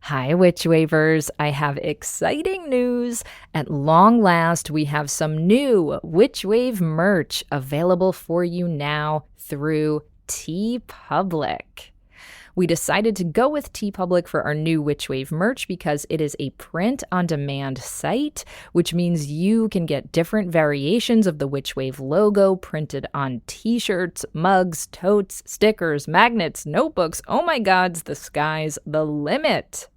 Hi, Witch Wavers. I have exciting news. At long last, we have some new Witch Wave merch available for you now through TeePublic. We decided to go with TeePublic for our new Witch Wave merch because it is a print-on-demand site, which means you can get different variations of the Witch Wave logo printed on t-shirts, mugs, totes, stickers, magnets, notebooks. Oh my gods, the sky's the limit.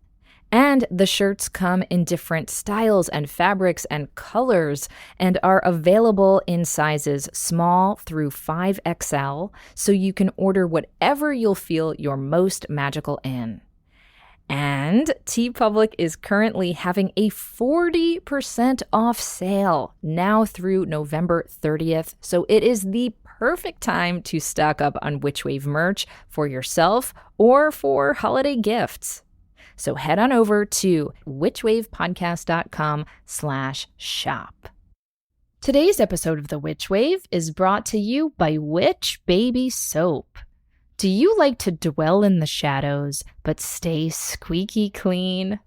And the shirts come in different styles and fabrics and colors and are available in sizes small through 5XL, so you can order whatever you'll feel you're most magical in. And TeePublic is currently having a 40% off sale now through November 30th, so it is the perfect time to stock up on Witch Wave merch for yourself or for holiday gifts. So head on over to witchwavepodcast.com/shop. Today's episode of The Witch Wave is brought to you by Witch Baby Soap. Do you like to dwell in the shadows but stay squeaky clean?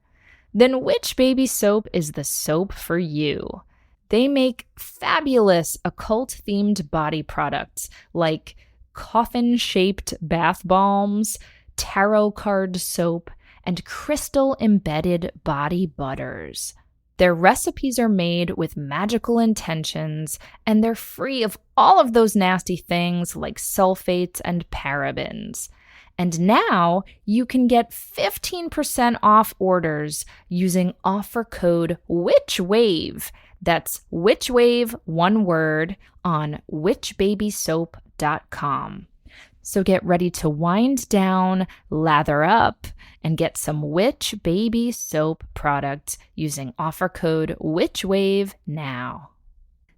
Then Witch Baby Soap is the soap for you. They make fabulous occult-themed body products like coffin-shaped bath balms, tarot card soap, and crystal-embedded body butters. Their recipes are made with magical intentions, and they're free of all of those nasty things like sulfates and parabens. And now you can get 15% off orders using offer code WITCHWAVE. That's WITCHWAVE, one word, on witchbabysoap.com. So get ready to wind down, lather up, and get some Witch Baby Soap products using offer code WITCHWAVE now.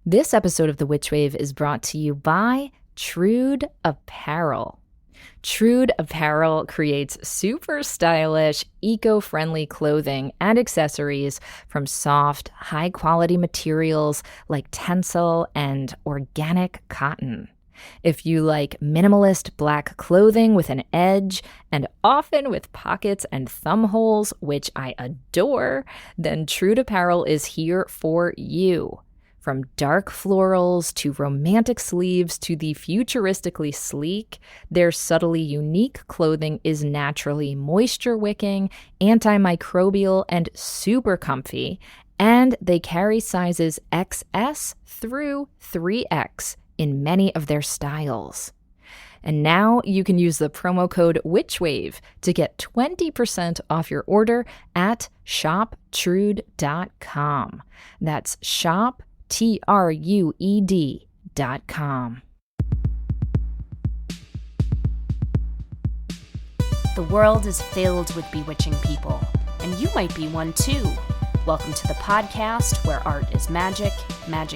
This episode of The Witch Wave is brought to you by Trude Apparel. Trude Apparel creates super stylish, eco-friendly clothing and accessories from soft, high-quality materials like tencel and organic cotton. If you like minimalist black clothing with an edge and often with pockets and thumb holes, which I adore, then Trude Apparel is here for you. From dark florals to romantic sleeves to the futuristically sleek, their subtly unique clothing is naturally moisture-wicking, antimicrobial, and super comfy, and they carry sizes XS through 3X. In many of their styles. And now you can use the promo code WITCHWAVE to get 20% off your order at shoptrude.com. That's shoptrued.com. The world is filled with bewitching people, and you might be one too. Welcome to the podcast where art is magic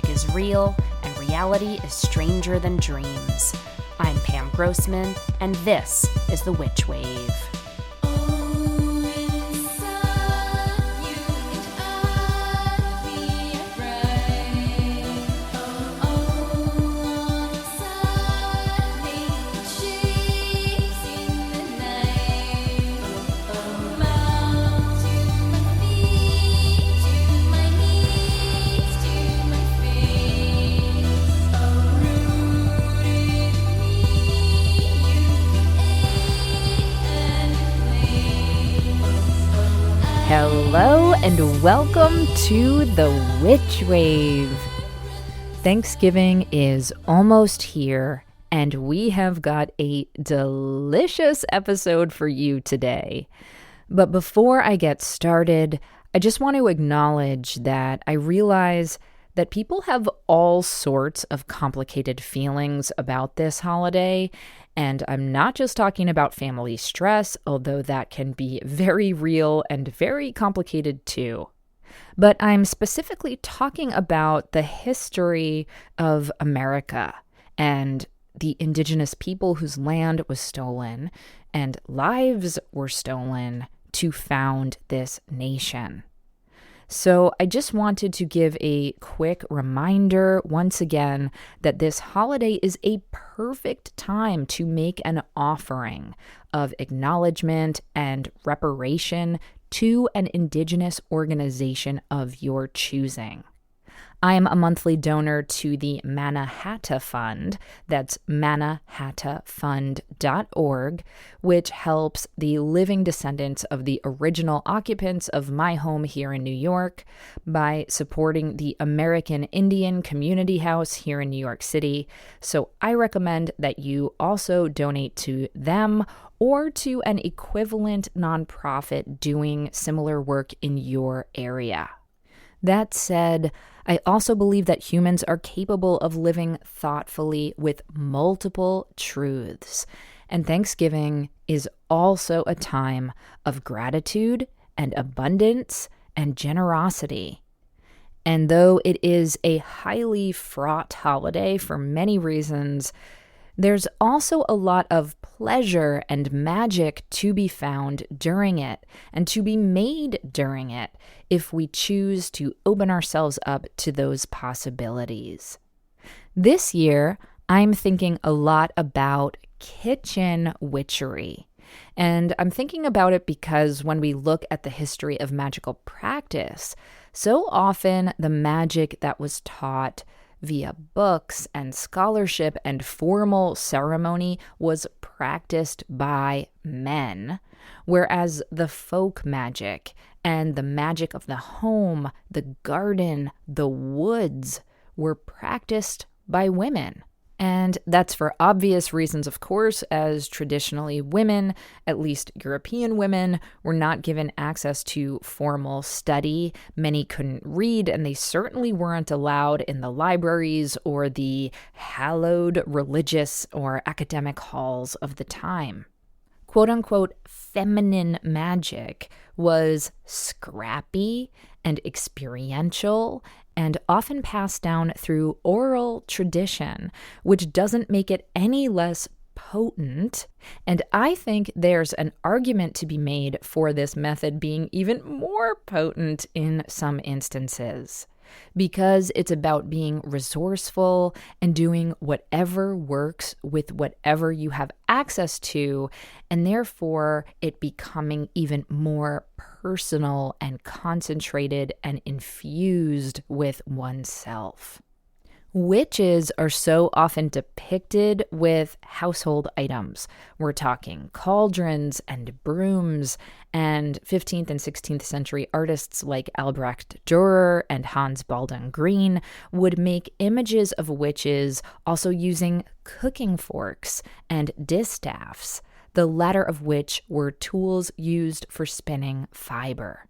is real, and reality is stranger than dreams. I'm Pam Grossman, and this is The Witch Wave. Hello and welcome to The Witch Wave. Thanksgiving is almost here, and we have got a delicious episode for you today. But before I get started, I just want to acknowledge that I realize that people have all sorts of complicated feelings about this holiday, and I'm not just talking about family stress, although that can be very real and very complicated too. But I'm specifically talking about the history of America and the indigenous people whose land was stolen and lives were stolen to found this nation. So I just wanted to give a quick reminder once again that this holiday is a perfect time to make an offering of acknowledgement and reparation to an Indigenous organization of your choosing. I am a monthly donor to the Mannahatta Fund, that's mannahattafund.org, which helps the living descendants of the original occupants of my home here in New York by supporting the American Indian Community House here in New York City. So I recommend that you also donate to them or to an equivalent nonprofit doing similar work in your area. That said, I also believe that humans are capable of living thoughtfully with multiple truths, and Thanksgiving is also a time of gratitude and abundance and generosity. And though it is a highly fraught holiday for many reasons, there's also a lot of pleasure and magic to be found during it and to be made during it if we choose to open ourselves up to those possibilities. This year, I'm thinking a lot about kitchen witchery. And I'm thinking about it because when we look at the history of magical practice, so often the magic that was taught via books and scholarship and formal ceremony was practiced by men, whereas the folk magic and the magic of the home, the garden, the woods were practiced by women. And that's for obvious reasons, of course, as traditionally women, at least European women, were not given access to formal study. Many couldn't read, and they certainly weren't allowed in the libraries or the hallowed religious or academic halls of the time. Quote-unquote feminine magic was scrappy and experiential and often passed down through oral tradition, which doesn't make it any less potent. And I think there's an argument to be made for this method being even more potent in some instances, because it's about being resourceful and doing whatever works with whatever you have access to, and therefore it becoming even more personal and concentrated and infused with oneself. Witches are so often depicted with household items. We're talking cauldrons and brooms, and 15th and 16th century artists like Albrecht Dürer and Hans Baldung Green would make images of witches also using cooking forks and distaffs, the latter of which were tools used for spinning fiber.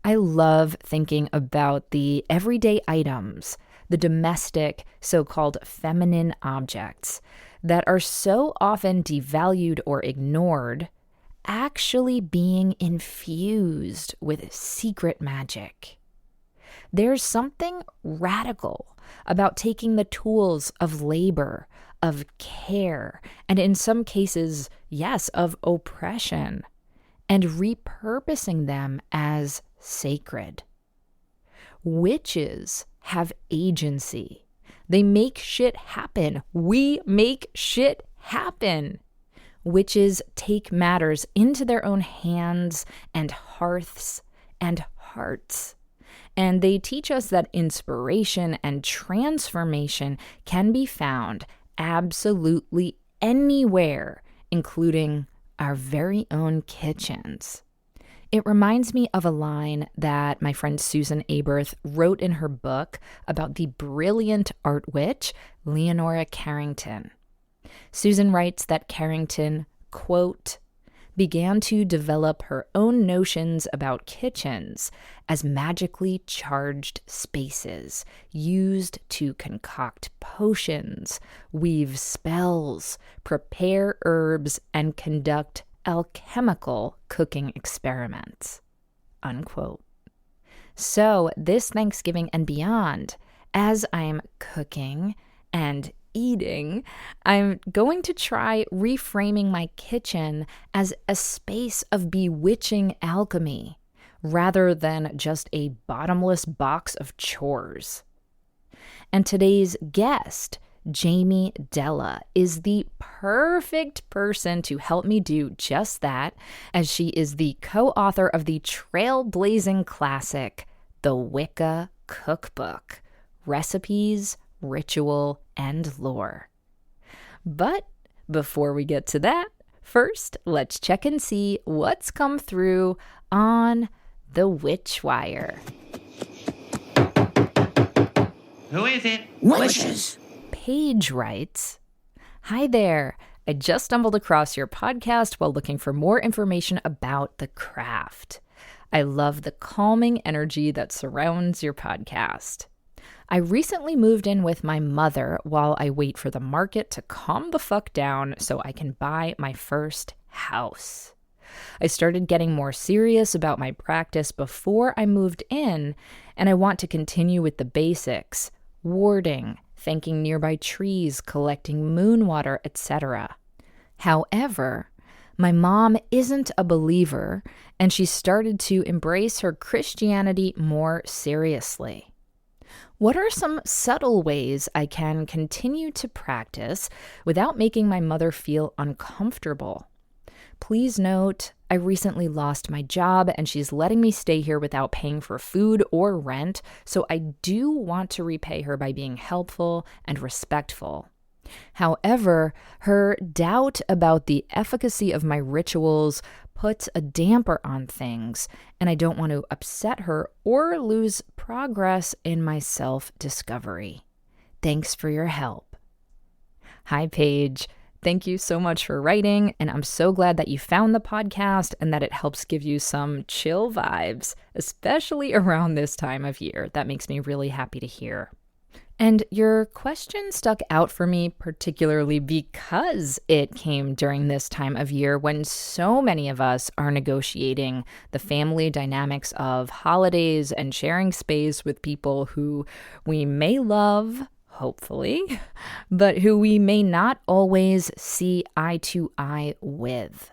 I love thinking about the everyday items, the domestic, so-called feminine objects that are so often devalued or ignored, actually being infused with secret magic. There's something radical about taking the tools of labor, of care, and in some cases, yes, of oppression, and repurposing them as sacred. Witches have agency. They make shit happen. We make shit happen. Witches take matters into their own hands and hearths and hearts. And they teach us that inspiration and transformation can be found absolutely anywhere, including our very own kitchens. It reminds me of a line that my friend Susan Aberth wrote in her book about the brilliant art witch, Leonora Carrington. Susan writes that Carrington, quote, began to develop her own notions about kitchens as magically charged spaces used to concoct potions, weave spells, prepare herbs, and conduct alchemical cooking experiments, unquote. So this Thanksgiving and beyond, as I'm cooking and eating, I'm going to try reframing my kitchen as a space of bewitching alchemy rather than just a bottomless box of chores. And today's guest, Jamie Della is the perfect person to help me do just that, as she is the co-author of the trailblazing classic, The Wicca Cookbook: Recipes, Ritual, and Lore. But before we get to that, first, let's check and see what's come through on the Witch Wire. Who is it? Witches. Paige writes, "Hi there. I just stumbled across your podcast while looking for more information about the craft. I love the calming energy that surrounds your podcast. I recently moved in with my mother while I wait for the market to calm the fuck down so I can buy my first house. I started getting more serious about my practice before I moved in, and I want to continue with the basics: warding, thanking nearby trees, collecting moon water, etc. However, my mom isn't a believer, and she started to embrace her Christianity more seriously. What are some subtle ways I can continue to practice without making my mother feel uncomfortable? Please note, I recently lost my job and she's letting me stay here without paying for food or rent, so I do want to repay her by being helpful and respectful. However, her doubt about the efficacy of my rituals puts a damper on things, and I don't want to upset her or lose progress in my self-discovery. Thanks for your help." Hi, Paige. Thank you so much for writing, and I'm so glad that you found the podcast and that it helps give you some chill vibes, especially around this time of year. That makes me really happy to hear. And your question stuck out for me particularly because it came during this time of year when so many of us are negotiating the family dynamics of holidays and sharing space with people who we may love, hopefully, but who we may not always see eye to eye with.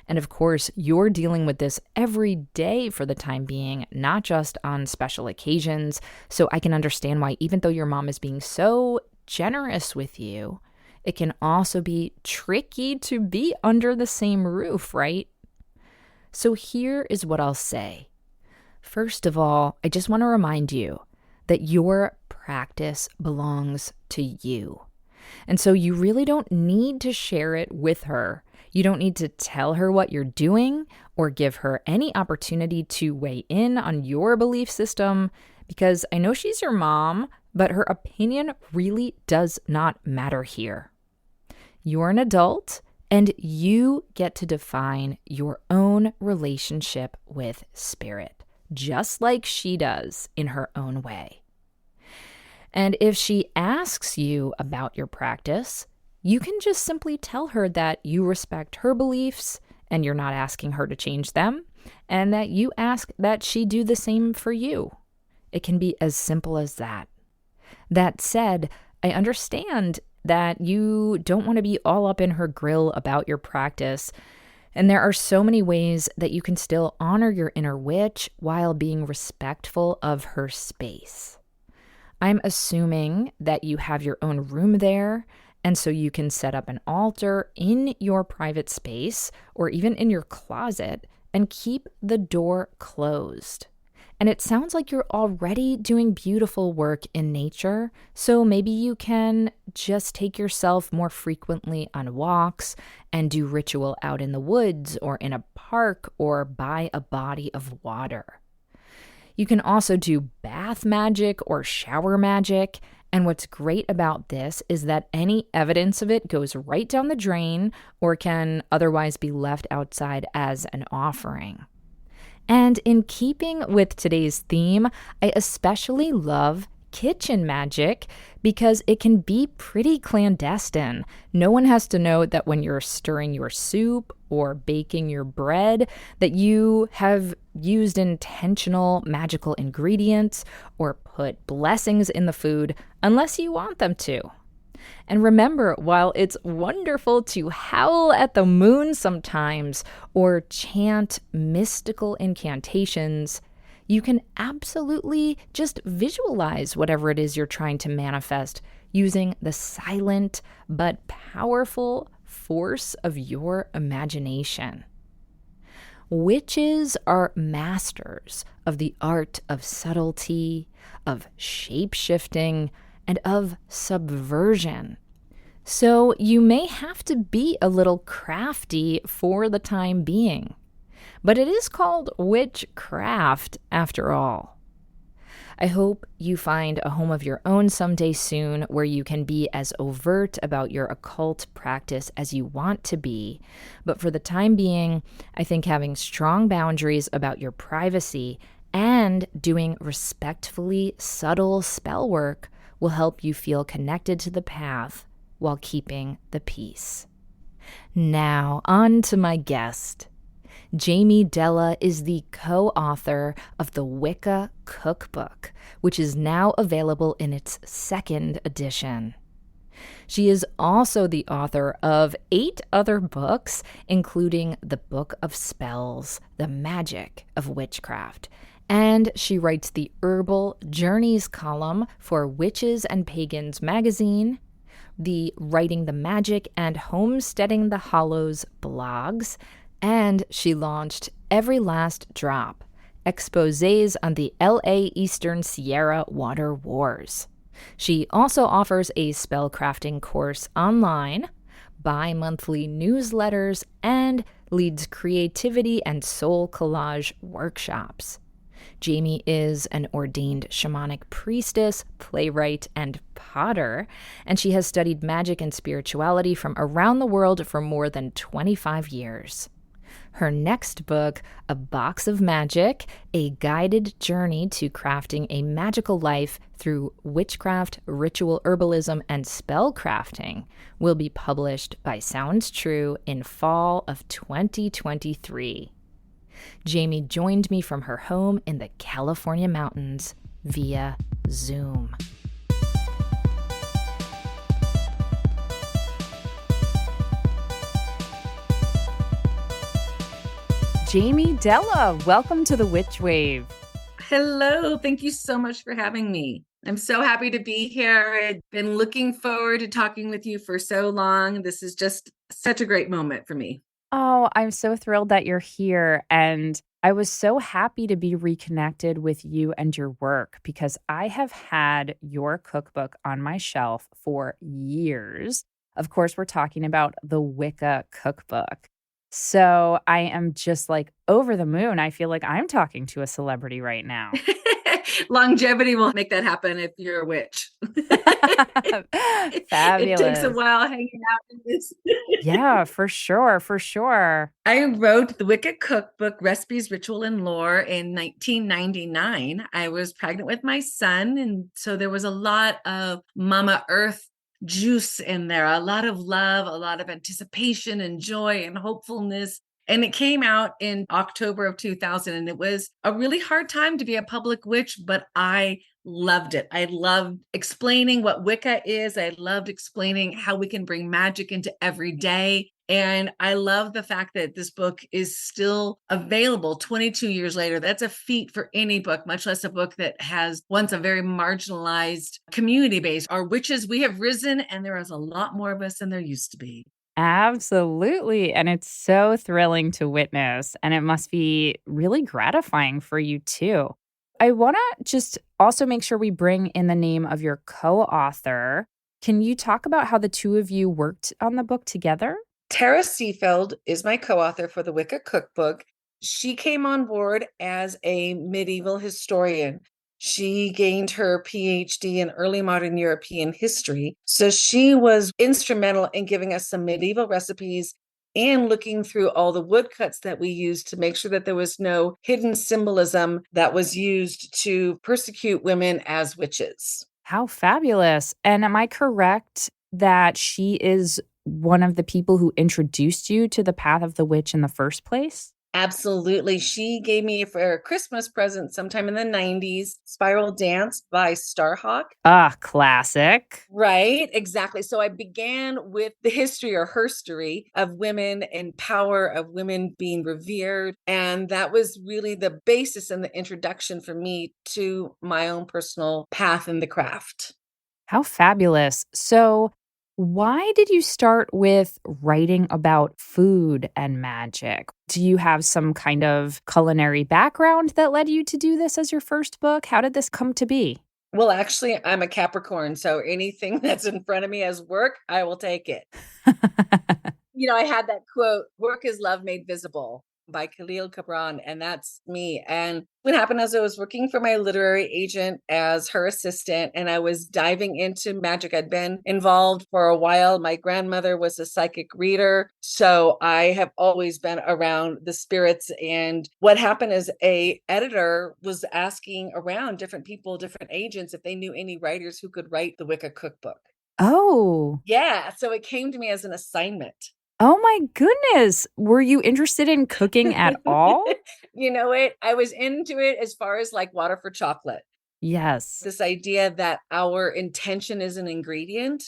And of course, you're dealing with this every day for the time being, not just on special occasions. So I can understand why, even though your mom is being so generous with you, it can also be tricky to be under the same roof, right? So here is what I'll say. First of all, I just want to remind you that your practice belongs to you. And so you really don't need to share it with her. You don't need to tell her what you're doing or give her any opportunity to weigh in on your belief system, because I know she's your mom, but her opinion really does not matter here. You're an adult, and you get to define your own relationship with spirit, just like she does in her own way. And if she asks you about your practice, you can just simply tell her that you respect her beliefs and you're not asking her to change them, and that you ask that she do the same for you. It can be as simple as that. That said, I understand that you don't want to be all up in her grill about your practice, and there are so many ways that you can still honor your inner witch while being respectful of her space. I'm assuming that you have your own room there, and so you can set up an altar in your private space or even in your closet and keep the door closed. And it sounds like you're already doing beautiful work in nature, so maybe you can just take yourself more frequently on walks and do ritual out in the woods or in a park or by a body of water. You can also do bath magic or shower magic. And what's great about this is that any evidence of it goes right down the drain or can otherwise be left outside as an offering. And in keeping with today's theme, I especially love kitchen magic because it can be pretty clandestine. No one has to know that when you're stirring your soup or baking your bread that you have used intentional magical ingredients or put blessings in the food unless you want them to. And remember, while it's wonderful to howl at the moon sometimes or chant mystical incantations, You can absolutely just visualize whatever it is you're trying to manifest using the silent but powerful force of your imagination. Witches are masters of the art of subtlety, of shape-shifting, and of subversion. So you may have to be a little crafty for the time being. But it is called witchcraft after all. I hope you find a home of your own someday soon where you can be as overt about your occult practice as you want to be. But for the time being, I think having strong boundaries about your privacy and doing respectfully subtle spell work will help you feel connected to the path while keeping the peace. Now, on to my guest. Jamie Della is the co-author of the Wicca Cookbook, which is now available in its second edition. She is also the author of 8 other books, including The Book of Spells, The Magic of Witchcraft, and she writes the Herbal Journeys column for Witches and Pagans magazine, the Writing the Magic and Homesteading the Hollows blogs, and she launched Every Last Drop, exposés on the LA Eastern Sierra Water Wars. She also offers a spellcrafting course online, bi-monthly newsletters, and leads creativity and soul collage workshops. Jamie is an ordained shamanic priestess, playwright, and potter, and she has studied magic and spirituality from around the world for more than 25 years. Her next book, A Box of Magic, a guided journey to crafting a magical life through witchcraft, ritual herbalism, and spellcrafting, will be published by Sounds True in fall of 2023. Jamie joined me from her home in the California mountains via Zoom. Jamie Della, welcome to the Witch Wave. Hello, thank you so much for having me. I'm so happy to be here. I've been looking forward to talking with you for so long. This is just such a great moment for me. Oh, I'm so thrilled that you're here. And I was so happy to be reconnected with you and your work because I have had your cookbook on my shelf for years. Of course, we're talking about the Wicca Cookbook. So I am just like over the moon. I feel like I'm talking to a celebrity right now. Longevity will make that happen if you're a witch. Fabulous. It takes a while hanging out in this. Yeah, for sure. For sure. I wrote the Wicca Cookbook, Recipes, Ritual, and Lore in 1999. I was pregnant with my son, and so there was a lot of Mama Earth juice in there, a lot of love, a lot of anticipation and joy and hopefulness. And it came out in October of 2000. And it was a really hard time to be a public witch, but I loved it. I loved explaining what Wicca is. I loved explaining how we can bring magic into every day. And I love the fact that this book is still available 22 years later. That's a feat for any book, much less a book that has once a very marginalized community base. Our witches, we have risen, and there is a lot more of us than there used to be. Absolutely. And it's so thrilling to witness. And it must be really gratifying for you too. I want to just also make sure we bring in the name of your co-author. Can you talk about how the two of you worked on the book together? Tara Seefeld is my co-author for the Wicca Cookbook. She came on board as a medieval historian. She gained her PhD in early modern European history. So she was instrumental in giving us some medieval recipes and looking through all the woodcuts that we used to make sure that there was no hidden symbolism that was used to persecute women as witches. How fabulous. And am I correct that she is one of the people who introduced you to the path of the witch in the first place? Absolutely. She gave me for a Christmas present sometime in the 90s, Spiral Dance by Starhawk. Ah, classic. Right, exactly. So I began with the history or herstory of women and power of women being revered. And that was really the basis and the introduction for me to my own personal path in the craft. How fabulous. So, why did you start with writing about food and magic? Do you have some kind of culinary background that led you to do this as your first book? How did this come to be? Well, actually, I'm a Capricorn, so anything that's in front of me as work, I will take it. I had that quote, "Work is love made visible" by Khalil Gibran, and that's me. And what happened is I was working for my literary agent as her assistant, and I was diving into magic. I'd been involved for a while. My grandmother was a psychic reader, so I have always been around the spirits. And what happened is a editor was asking around different people, different agents, if they knew any writers who could write the Wicca cookbook. Oh, Yeah, so it came to me as an assignment. oh my goodness. Were you interested in cooking at all? You know it. I was into it as far as like water for chocolate. Yes. This idea that our intention is an ingredient,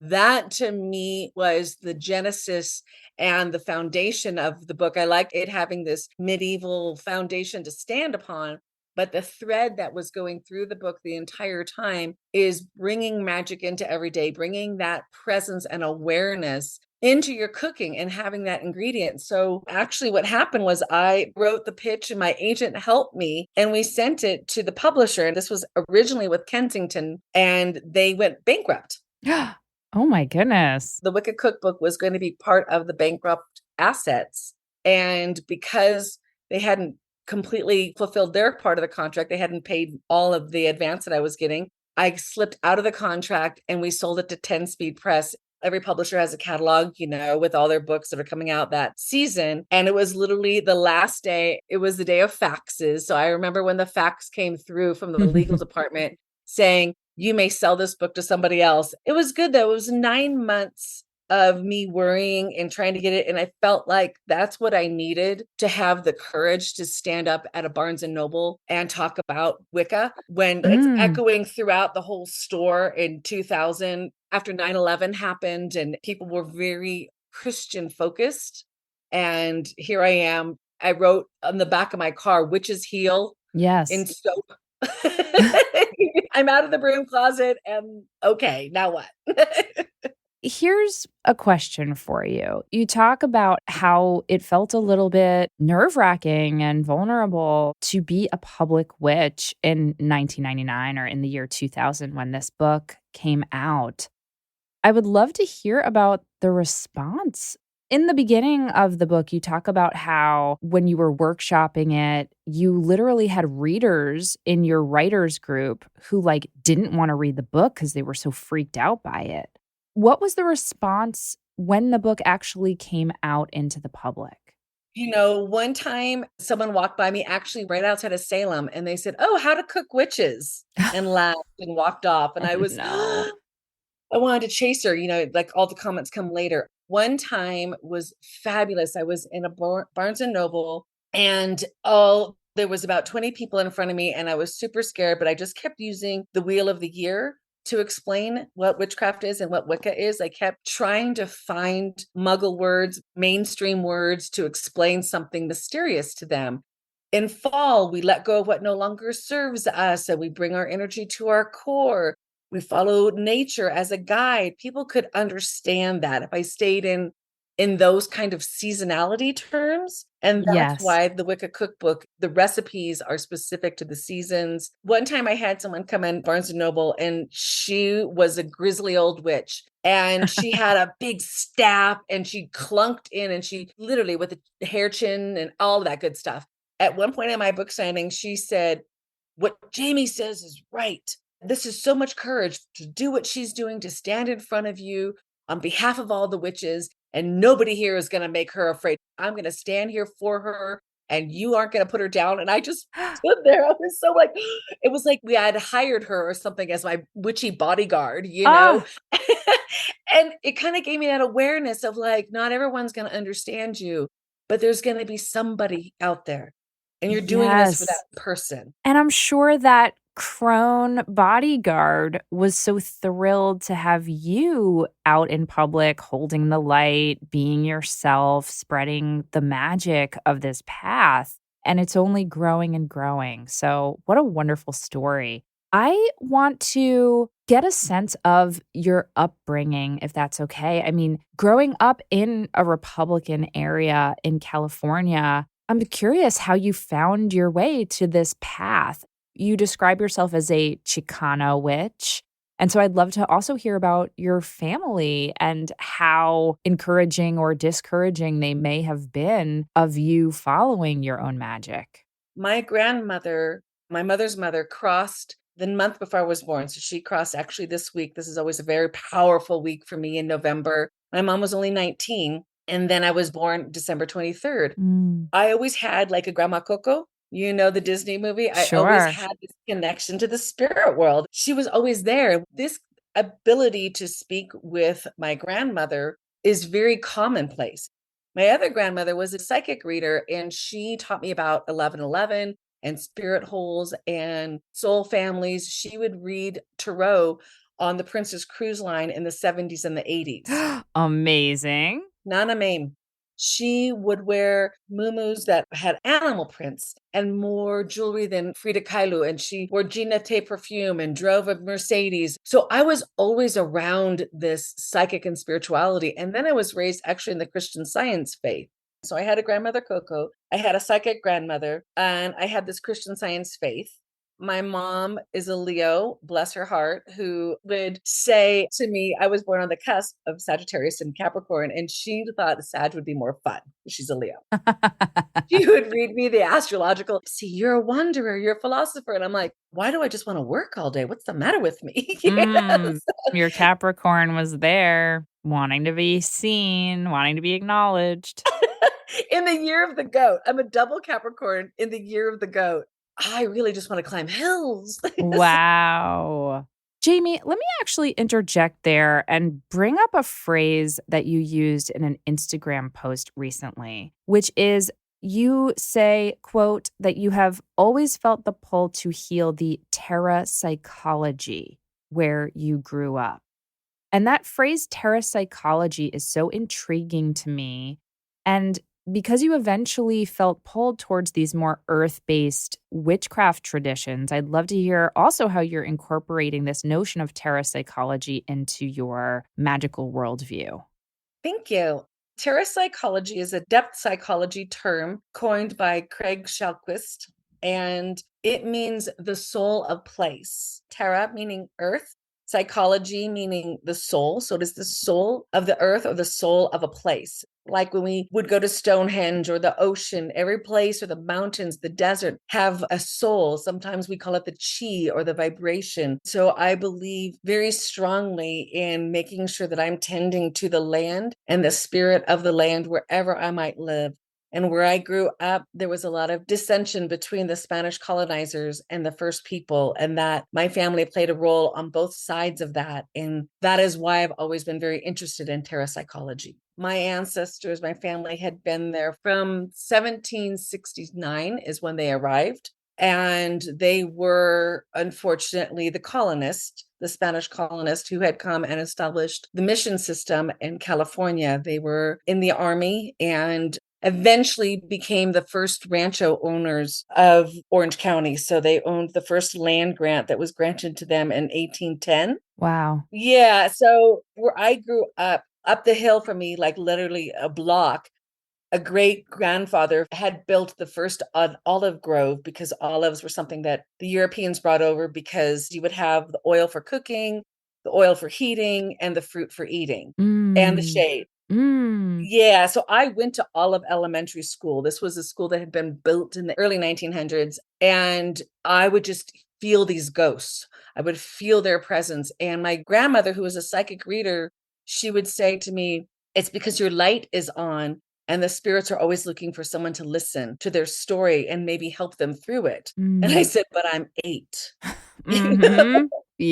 that to me was the genesis and the foundation of the book. I like it having this medieval foundation to stand upon, but the thread that was going through the book the entire time is bringing magic into every day, bringing that presence and awareness into your cooking and having that ingredient. So actually what happened was I wrote the pitch and my agent helped me and we sent it to the publisher. And this was originally with Kensington and they went bankrupt. Oh my goodness. The Wicked Cookbook was going to be part of the bankrupt assets. And because they hadn't completely fulfilled their part of the contract, they hadn't paid all of the advance that I was getting. I slipped out of the contract and we sold it to 10 Speed Press. Every publisher has a catalog, with all their books that are coming out that season. And it was literally the last day. It was the day of faxes. So I remember when the fax came through from the legal department saying, you may sell this book to somebody else. It was good though. It was 9 months of me worrying and trying to get it. And I felt like that's what I needed to have the courage to stand up at a Barnes and Noble and talk about Wicca when it's Mm. echoing throughout the whole store in 2000 after 9/11 happened and people were very Christian focused. And here I am. I wrote on the back of my car, "Witches heal" in Yes. soap. I'm out of the broom closet and okay, now what? Here's a question for you. You talk about how it felt a little bit nerve wracking and vulnerable to be a public witch in 1999 or in the year 2000 when this book came out. I would love to hear about the response. In the beginning of the book, you talk about how when you were workshopping it, you literally had readers in your writers group who didn't want to read the book because they were so freaked out by it. What was the response when the book actually came out into the public? One time someone walked by me actually right outside of Salem and they said, "Oh, how to cook witches," and laughed and walked off. And Oh I was, no. I wanted to chase her, like all the comments come later. One time was fabulous. I was in a Barnes and Noble and there was about 20 people in front of me and I was super scared, but I just kept using the Wheel of the Year to explain what witchcraft is and what Wicca is. I kept trying to find muggle words, mainstream words to explain something mysterious to them. In fall, we let go of what no longer serves us and we bring our energy to our core. We follow nature as a guide. People could understand that if I stayed in those kind of seasonality terms. And that's Yes. why the Wicca cookbook, the recipes are specific to the seasons. One time I had someone come in Barnes and Noble and she was a grizzly old witch and she had a big staff and she clunked in and she literally with a hair chin and all that good stuff. At one point in my book signing, she said, "What Jamie says is right. This is so much courage to do what she's doing, to stand in front of you on behalf of all the witches, and nobody here is going to make her afraid. I'm going to stand here for her, and you aren't going to put her down." And I just stood there. I was so like, it was like we had hired her or something as my witchy bodyguard. Ah, And it kind of gave me that awareness of like, not everyone's going to understand you. but there's going to be somebody out there, and you're doing this for that Yes. person. And I'm sure that crone bodyguard was so thrilled to have you out in public, holding the light, being yourself, spreading the magic of this path. And it's only growing and growing. So, what a wonderful story. I want to get a sense of your upbringing, if that's okay. I mean, growing up in a Republican area in California, I'm curious how you found your way to this path. You describe yourself as a Chicana witch. And so I'd love to also hear about your family and how encouraging or discouraging they may have been of you following your own magic. My grandmother, my mother's mother, crossed the month before I was born. So she crossed actually this week. This is always a very powerful week for me in November. My mom was only 19, and then I was born December 23rd. Mm, I always had like a Grandma Coco, the Disney movie. I always sure. had this connection to the spirit world. She was always there. This ability to speak with my grandmother is very commonplace. My other grandmother was a psychic reader, and she taught me about 1111 and spirit holes and soul families. She would read tarot on the Princess Cruise Line in the 70s and the 80s. Amazing. Nana Mame. She would wear muumuus that had animal prints and more jewelry than Frida Kahlo. And she wore Gina Tay perfume and drove a Mercedes. So I was always around this psychic and spirituality. And then I was raised actually in the Christian Science faith. So I had a grandmother, Coco. I had a psychic grandmother, and I had this Christian Science faith. My mom is a Leo, bless her heart, who would say to me, I was born on the cusp of Sagittarius and Capricorn, and she thought Sag would be more fun. She's a Leo. She would read me the astrological, see, you're a wanderer, you're a philosopher. And I'm like, why do I just want to work all day? What's the matter with me? Mm, Yes. your Capricorn was there, wanting to be seen, wanting to be acknowledged. In the year of the goat, I'm a double Capricorn in the year of the goat. I really just want to climb hills. Wow. Jamie, let me actually interject there and bring up a phrase that you used in an Instagram post recently, which is you say, quote, that you have always felt the pull to heal the terra psychology where you grew up. And that phrase terrapsychology is so intriguing to me. And because you eventually felt pulled towards these more earth based witchcraft traditions, I'd love to hear also how you're incorporating this notion of terrapsychology into your magical worldview. Thank you. Terrapsychology is a depth psychology term coined by Craig Shalquist, and it means the soul of place. Terra meaning earth, psychology meaning the soul. So it is the soul of the earth or the soul of a place. Like when we would go to Stonehenge or the ocean, every place or the mountains, the desert have a soul. Sometimes we call it the chi or the vibration. So I believe very strongly in making sure that I'm tending to the land and the spirit of the land wherever I might live. And where I grew up, there was a lot of dissension between the Spanish colonizers and the first people, and that my family played a role on both sides of that. And that is why I've always been very interested in terrapsychology. My ancestors, my family had been there from 1769 is when they arrived. And they were, unfortunately, the Spanish colonist who had come and established the mission system in California. They were in the army and eventually became the first rancho owners of Orange County. So they owned the first land grant that was granted to them in 1810. Wow. Yeah. So where I grew up the hill from me, like literally a block, a great grandfather had built the first olive grove because olives were something that the Europeans brought over because you would have the oil for cooking, the oil for heating, and the fruit for eating, and the Mm. shade. Mm. Yeah, so I went to Olive Elementary School. This was a school that had been built in the early 1900s, and I would just feel these ghosts. I would feel their presence. And my grandmother, who was a psychic reader, she would say to me, it's because your light is on, and the spirits are always looking for someone to listen to their story and maybe help them through it. And I Mm. said, but I'm 8. Mm-hmm.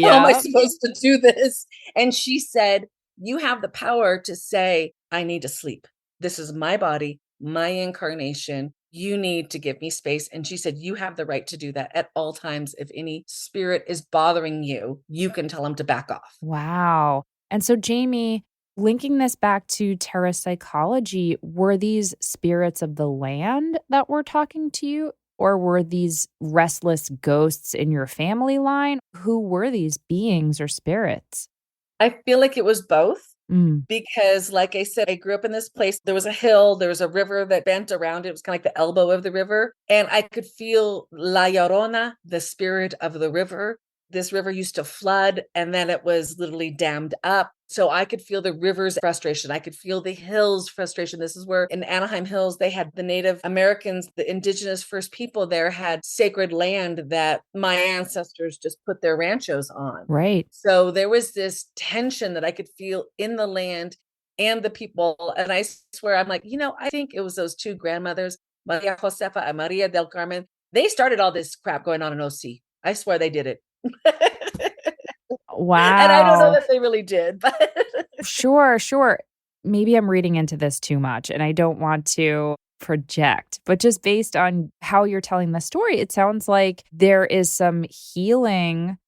How am I Yeah. supposed to do this? And she said, you have the power to say, I need to sleep. This is my body. my incarnation. You need to give me space. And she said, you have the right to do that at all times. If any spirit is bothering you, you can tell them to back off. Wow. And so, Jamie, linking this back to terra psychology, were these spirits of the land that were talking to you? Or were these restless ghosts in your family line? Who were these beings or spirits? I feel like it was both. Mm, Because, like I said, I grew up in this place. There was a hill, there was a river that bent around it. It was kind of like the elbow of the river. And I could feel La Llorona, the spirit of the river. This river used to flood and then it was literally dammed up. So I could feel the river's frustration. I could feel the hills' frustration. This is where in Anaheim Hills, they had the Native Americans, the indigenous first people there had sacred land that my ancestors just put their ranchos on. right. So there was this tension that I could feel in the land and the people. And I swear, I'm like, I think it was those two grandmothers, Maria Josefa and Maria del Carmen. They started all this crap going on in OC. I swear they did it. And I don't know Wow. that they really did, but Sure, sure. Maybe I'm reading into this too much and I don't want to project, but just based on how you're telling the story, it sounds like there is some healing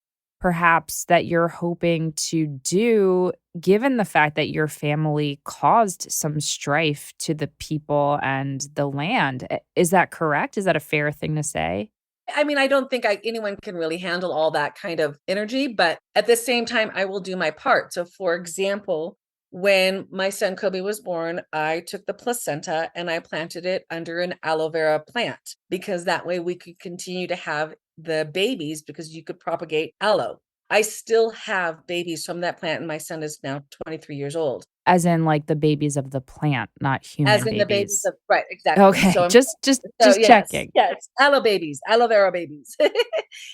perhaps that you're hoping to do given the fact that your family caused some strife to the people and the land. Is that correct? Is that a fair thing to say? I mean, I don't think anyone can really handle all that kind of energy, but at the same time, I will do my part. So, for example, when my son Kobe was born, I took the placenta and I planted it under an aloe vera plant because that way we could continue to have the babies because you could propagate aloe. I still have babies from that plant, and my son is now 23 years old. As in like the babies of the plant, not As human in the babies babies. of, right, exactly. So Okay, I'm, so just yes, checking. yes, aloe babies, aloe vera babies.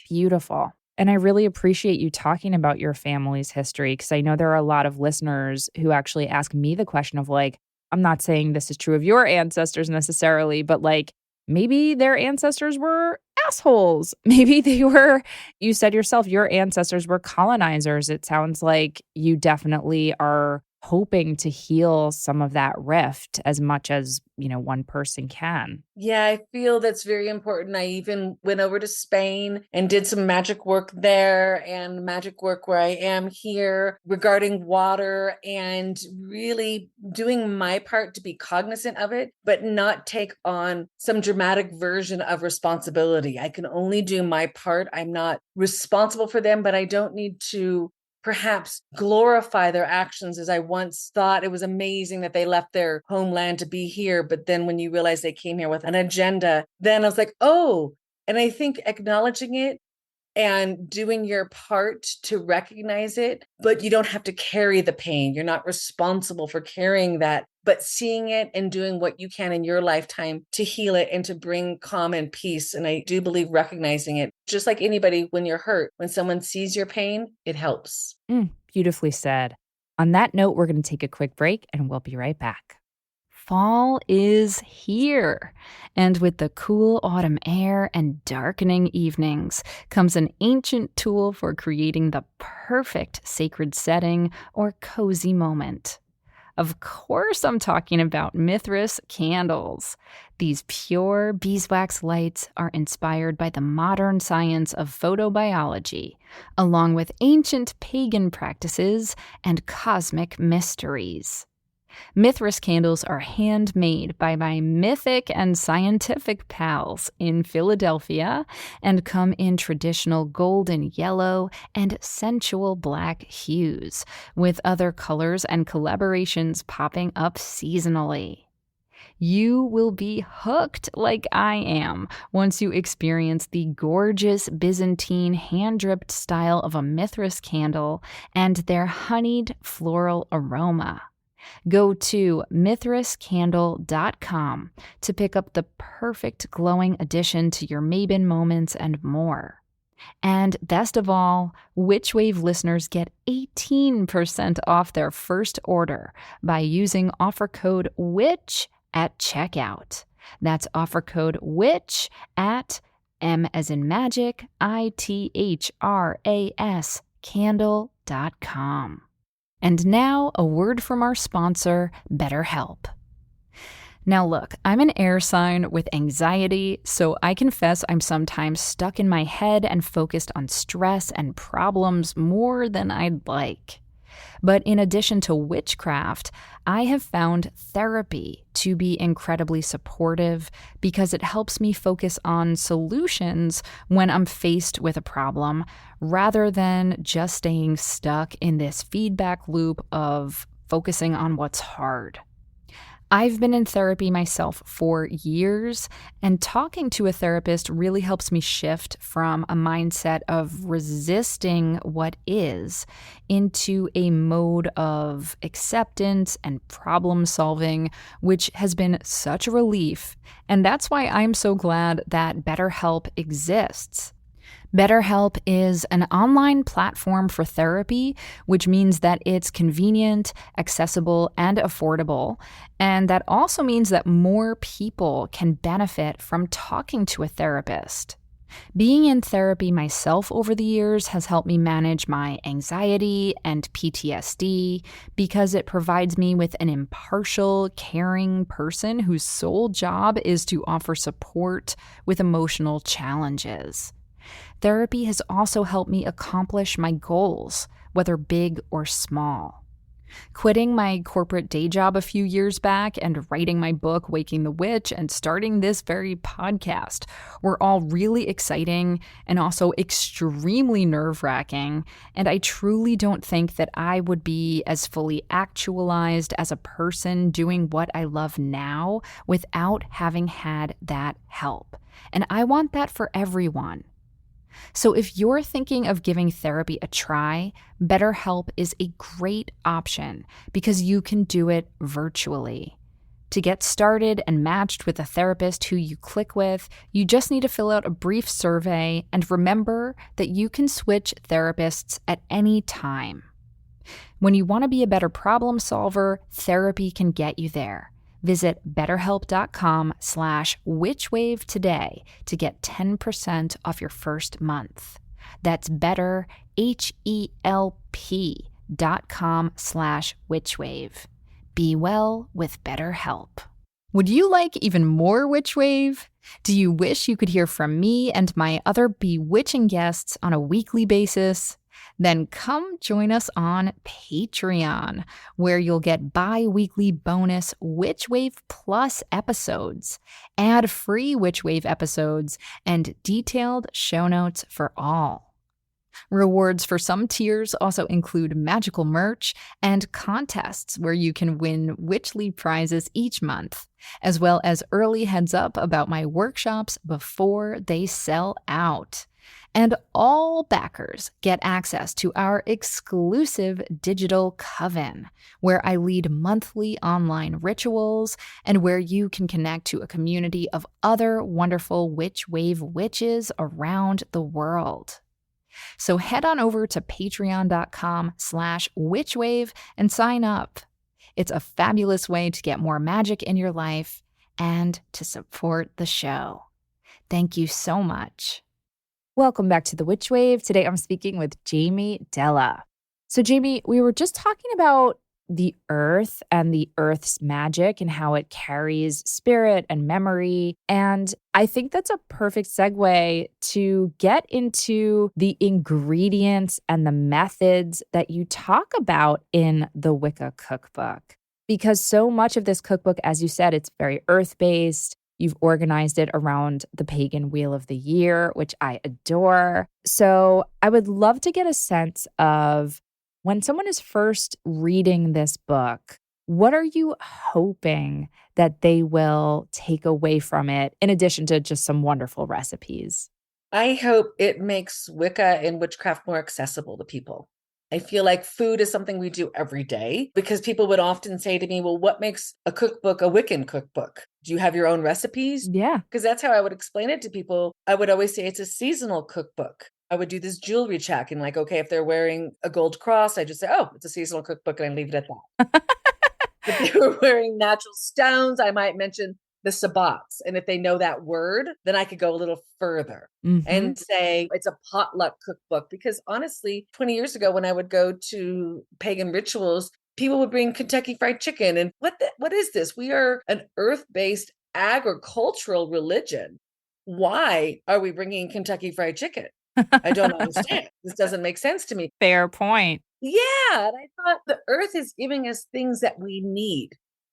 Beautiful. And I really appreciate you talking about your family's history because I know there are a lot of listeners who actually ask me the question of like, I'm not saying this is true of your ancestors necessarily, but like maybe their ancestors were assholes. Maybe they were, you said yourself, your ancestors were colonizers. It sounds like you definitely are hoping to heal some of that rift as much as, one person can. Yeah, I feel that's very important. I even went over to Spain and did some magic work there and magic work where I am here regarding water and really doing my part to be cognizant of it, but not take on some dramatic version of responsibility. I can only do my part. I'm not responsible for them, but I don't need to perhaps glorify their actions as I once thought. It was amazing that they left their homeland to be here. But then when you realize they came here with an agenda, then I was like, oh, and I think acknowledging it and doing your part to recognize it, but you don't have to carry the pain. You're not responsible for carrying that, but seeing it and doing what you can in your lifetime to heal it and to bring calm and peace. And I do believe recognizing it, just like anybody, when you're hurt, when someone sees your pain, it helps. Beautifully said. On that note, we're going to take a quick break and we'll be right back. Fall is here, and with the cool autumn air and darkening evenings comes an ancient tool for creating the perfect sacred setting or cozy moment. Of course, I'm talking about Mithras candles. These pure beeswax lights are inspired by the modern science of photobiology, along with ancient pagan practices and cosmic mysteries. Mithras candles are handmade by my mythic and scientific pals in Philadelphia and come in traditional golden yellow and sensual black hues, with other colors and collaborations popping up seasonally. You will be hooked like I am once you experience the gorgeous Byzantine hand-dripped style of a Mithras candle and their honeyed floral aroma. Go to mithrascandle.com to pick up the perfect glowing addition to your Mabon moments and more. And best of all, Witchwave listeners get 18% off their first order by using offer code WITCH at checkout. That's offer code WITCH at M as in magic, ITHRAS candle.com. And now, a word from our sponsor, BetterHelp. Now, look, I'm an air sign with anxiety, so I confess I'm sometimes stuck in my head and focused on stress and problems more than I'd like. But in addition to witchcraft, I have found therapy to be incredibly supportive because it helps me focus on solutions when I'm faced with a problem rather than just staying stuck in this feedback loop of focusing on what's hard. I've been in therapy myself for years, and talking to a therapist really helps me shift from a mindset of resisting what is into a mode of acceptance and problem solving, which has been such a relief. And that's why I'm so glad that BetterHelp exists. BetterHelp is an online platform for therapy, which means that it's convenient, accessible, and affordable. And that also means that more people can benefit from talking to a therapist. Being in therapy myself over the years has helped me manage my anxiety and PTSD because it provides me with an impartial, caring person whose sole job is to offer support with emotional challenges. Therapy has also helped me accomplish my goals, whether big or small. Quitting my corporate day job a few years back and writing my book, Waking the Witch, and starting this very podcast were all really exciting and also extremely nerve-wracking, and I truly don't think that I would be as fully actualized as a person doing what I love now without having had that help. And I want that for everyone. So if you're thinking of giving therapy a try, BetterHelp is a great option because you can do it virtually. To get started and matched with a therapist who you click with, you just need to fill out a brief survey and remember that you can switch therapists at any time. When you want to be a better problem solver, therapy can get you there. Visit betterhelp.com/witchwave today to get 10% off your first month. That's betterhelp.com/witchwave. Be well with BetterHelp. Would you like even more Witchwave? Do you wish you could hear from me and my other bewitching guests on a weekly basis? Then come join us on Patreon, where you'll get bi-weekly bonus Witchwave Plus episodes, ad-free Witchwave episodes, and detailed show notes for all. Rewards for some tiers also include magical merch and contests where you can win Witchly prizes each month, as well as early heads up about my workshops before they sell out. And all backers get access to our exclusive digital coven, where I lead monthly online rituals and where you can connect to a community of other wonderful Witchwave witches around the world. So head on over to patreon.com/witchwave and sign up. It's a fabulous way to get more magic in your life and to support the show. Thank you so much. Welcome back to the Witch Wave. Today I'm speaking with Jamie Della. So Jamie, we were just talking about the earth and the earth's magic and how it carries spirit and memory. And I think that's a perfect segue to get into the ingredients and the methods that you talk about in the Wicca cookbook. Because so much of this cookbook, as you said, it's very earth-based. You've organized it around the pagan wheel of the year, which I adore. So I would love to get a sense of when someone is first reading this book, what are you hoping that they will take away from it, in addition to just some wonderful recipes? I hope it makes Wicca and witchcraft more accessible to people. I feel like food is something we do every day because people would often say to me, well, what makes a cookbook a Wiccan cookbook? Do you have your own recipes? Yeah. Because that's how I would explain it to people. I would always say it's a seasonal cookbook. I would do this jewelry check and like, okay, if they're wearing a gold cross, I just say, oh, it's a seasonal cookbook and I leave it at that. If they were wearing natural stones, I might mention the sabbats. And if they know that word, then I could go a little further and say it's a potluck cookbook. Because honestly, 20 years ago, when I would go to pagan rituals, people would bring Kentucky Fried Chicken. And what is this? We are an earth-based agricultural religion. Why are we bringing Kentucky Fried Chicken? I don't understand. This doesn't make sense to me. Fair point. Yeah. And I thought the earth is giving us things that we need.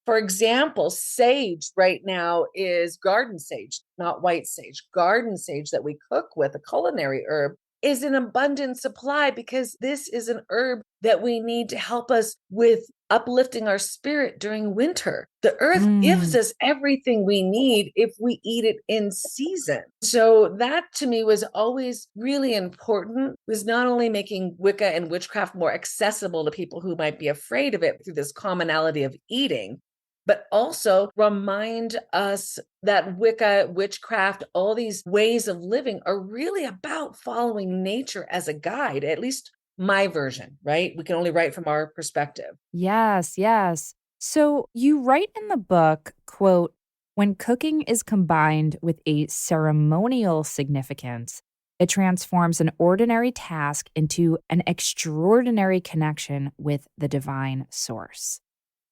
For example, sage right now is garden sage, not white sage. Garden sage that we cook with, a culinary herb, is in abundant supply because this is an herb that we need to help us with uplifting our spirit during winter. The earth gives us everything we need if we eat it in season. So that to me was always really important, was not only making Wicca and witchcraft more accessible to people who might be afraid of it through this commonality of eating, but also remind us that Wicca, witchcraft, all these ways of living are really about following nature as a guide, at least my version, right? We can only write from our perspective. Yes, yes. So you write in the book, quote, when cooking is combined with a ceremonial significance, it transforms an ordinary task into an extraordinary connection with the divine source.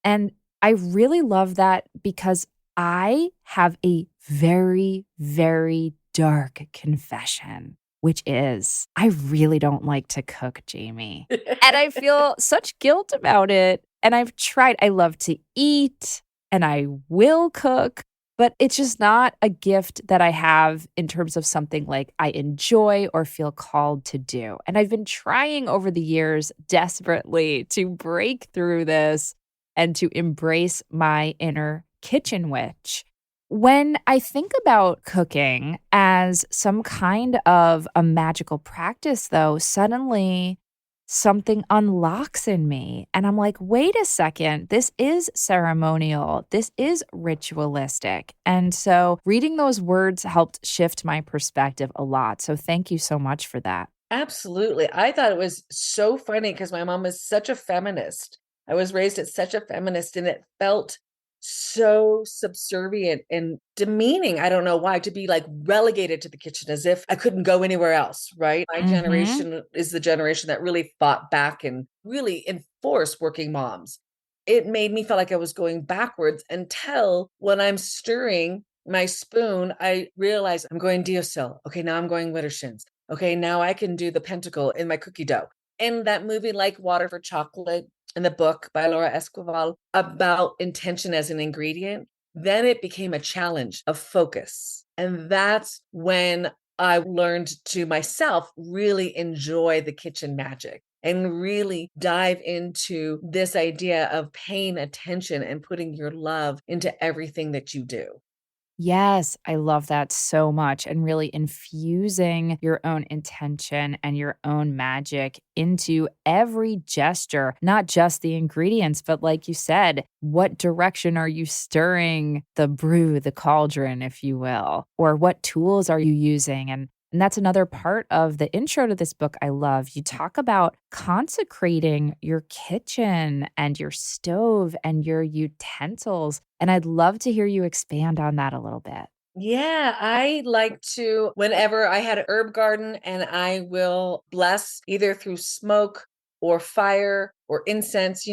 And I really love that because I have a very, very dark confession, which is I really don't like to cook, Jamie. And I feel such guilt about it. And I've tried, I love to eat and I will cook, but it's just not a gift that I have in terms of something like I enjoy or feel called to do. And I've been trying over the years desperately to break through this and to embrace my inner kitchen witch. When I think about cooking as some kind of a magical practice, though, suddenly something unlocks in me. And I'm like, wait a second, this is ceremonial. This is ritualistic. And so reading those words helped shift my perspective a lot. So thank you so much for that. Absolutely. I thought it was so funny because my mom is such a feminist. I was raised as such a feminist, and it felt so subservient and demeaning. I don't know why, to be like relegated to the kitchen as if I couldn't go anywhere else, right? My generation is the generation that really fought back and really enforced working moms. It made me feel like I was going backwards until when I'm stirring my spoon, I realize I'm going Diosil. Okay, now I'm going Widdershins. Okay, now I can do the pentacle in my cookie dough. In that movie, Like Water for Chocolate, in the book by Laura Esquivel about intention as an ingredient, then it became a challenge of focus. And that's when I learned to myself really enjoy the kitchen magic and really dive into this idea of paying attention and putting your love into everything that you do. Yes, I love that so much. And really infusing your own intention and your own magic into every gesture, not just the ingredients, but like you said, what direction are you stirring the brew, the cauldron, if you will? Or what tools are you using? And that's another part of the intro to this book I love. You talk about consecrating your kitchen and your stove and your utensils. And I'd love to hear you expand on that a little bit. Yeah, I like to, whenever I had an herb garden, and I will bless either through smoke or fire or incense,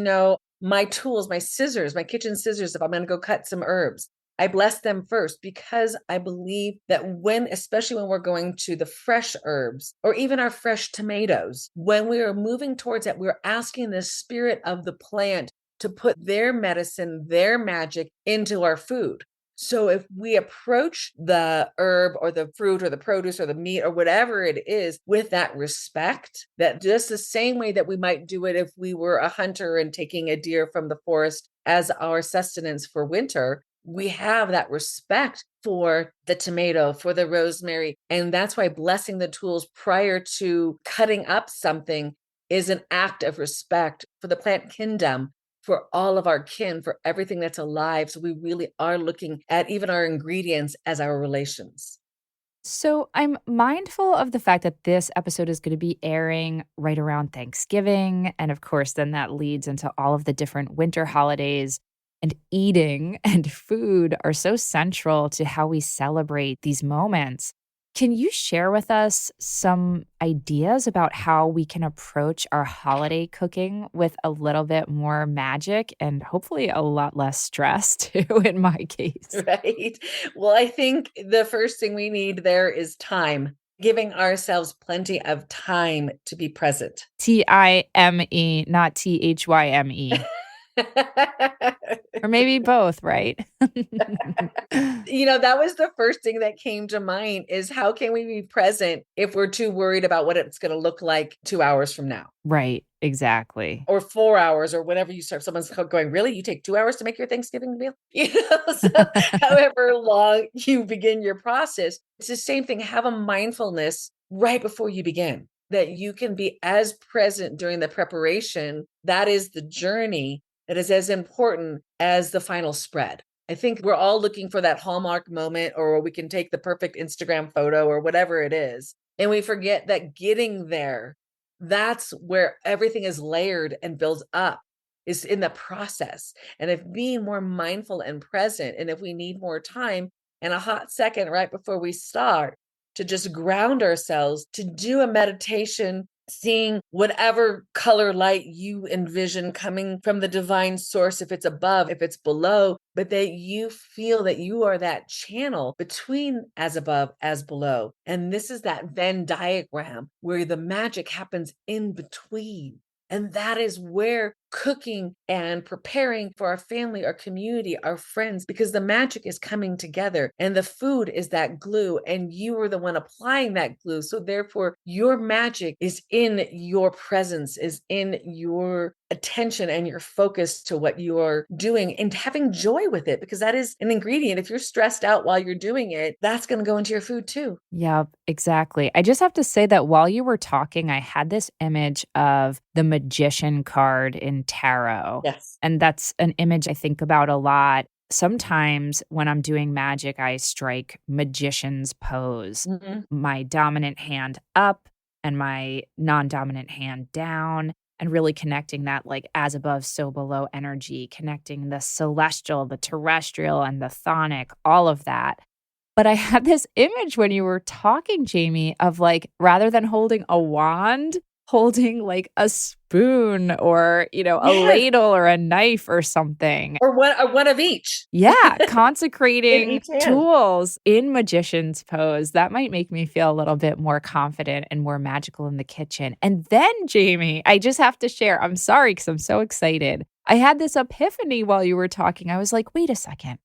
my tools, my scissors, my kitchen scissors, if I'm going to go cut some herbs. I bless them first because I believe that especially when we're going to the fresh herbs or even our fresh tomatoes, when we are moving towards that, we're asking the spirit of the plant to put their medicine, their magic into our food. So if we approach the herb or the fruit or the produce or the meat or whatever it is with that respect, that just the same way that we might do it if we were a hunter and taking a deer from the forest as our sustenance for winter, we have that respect for the tomato, for the rosemary. And that's why blessing the tools prior to cutting up something is an act of respect for the plant kingdom, for all of our kin, for everything that's alive. So we really are looking at even our ingredients as our relations. So I'm mindful of the fact that this episode is going to be airing right around Thanksgiving. And of course, then that leads into all of the different winter holidays. And eating and food are so central to how we celebrate these moments. Can you share with us some ideas about how we can approach our holiday cooking with a little bit more magic and hopefully a lot less stress too, in my case? Right? Well, I think the first thing we need there is time, giving ourselves plenty of time to be present. Time, not Thyme. Or maybe both, right? That was the first thing that came to mind is how can we be present if we're too worried about what it's going to look like 2 hours from now Right, exactly. or 4 hours or whenever you start someone's going, "Really? You take 2 hours to make your Thanksgiving meal?" So however long you begin your process, it's the same thing. Have a mindfulness right before you begin that you can be as present during the preparation. That is the journey that is as important as the final spread. I think we're all looking for that hallmark moment or we can take the perfect Instagram photo or whatever it is. And we forget that getting there, that's where everything is layered and builds up is in the process. And if being more mindful and present, and if we need more time and a hot second right before we start to just ground ourselves, to do a meditation, seeing whatever color light you envision coming from the divine source, if it's above, if it's below, but that you feel that you are that channel between as above, as below. And this is that Venn diagram where the magic happens in between. And that is where cooking and preparing for our family, our community, our friends, because the magic is coming together and the food is that glue and you are the one applying that glue. So therefore your magic is in your presence, is in your attention and your focus to what you are doing and having joy with it, because that is an ingredient. If you're stressed out while you're doing it, that's going to go into your food too. Yep, exactly. I just have to say that while you were talking, I had this image of the magician card in tarot. Yes. And that's an image I think about a lot. Sometimes when I'm doing magic, I strike magician's pose, Mhm. my dominant hand up and my non dominant hand down, and really connecting that like as above, so below energy, connecting the celestial, the terrestrial, and the chthonic, all of that. But I had this image when you were talking, Jamie, of like rather than holding a wand, holding like a spoon or, a Yes. ladle or a knife or something. Or one of each Yeah, in consecrating each hand. tools in magician's pose. That might make me feel a little bit more confident and more magical in the kitchen. And then, Jamie, I just have to share. I'm sorry because I'm so excited. I had this epiphany while you were talking. I was like, wait a second.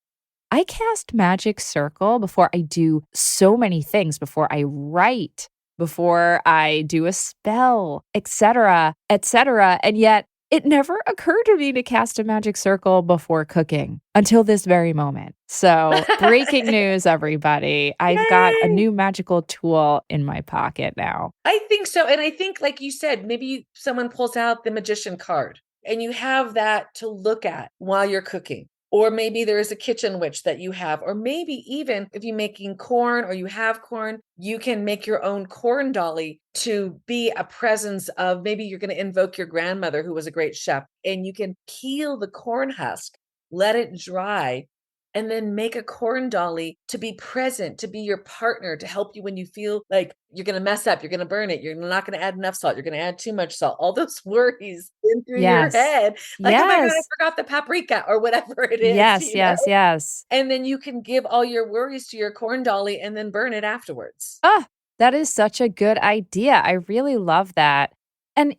I cast magic circle before I do so many things, before I write, before I do a spell, etc., etc. And yet it never occurred to me to cast a magic circle before cooking until this very moment. So, breaking news, everybody. I've got a Yay! new magical tool in my pocket now. I think so. And I think, like you said, maybe someone pulls out the magician card and you have that to look at while you're cooking. Or maybe there is a kitchen witch that you have. Or maybe even if you're making corn or you have corn, you can make your own corn dolly to be a presence of maybe you're going to invoke your grandmother who was a great chef and you can peel the corn husk, let it dry, and then make a corn dolly to be present, to be your partner, to help you when you feel like you're going to mess up, you're going to burn it, you're not going to add enough salt, you're going to add too much salt. All those worries in through your Yes. head, like, oh my God, I Yes. forgot the paprika or whatever it is, Yes. Yes. Yes. And then you can give all your worries to your corn dolly and then burn it afterwards. Ah, that is such a good idea. I really love that. And,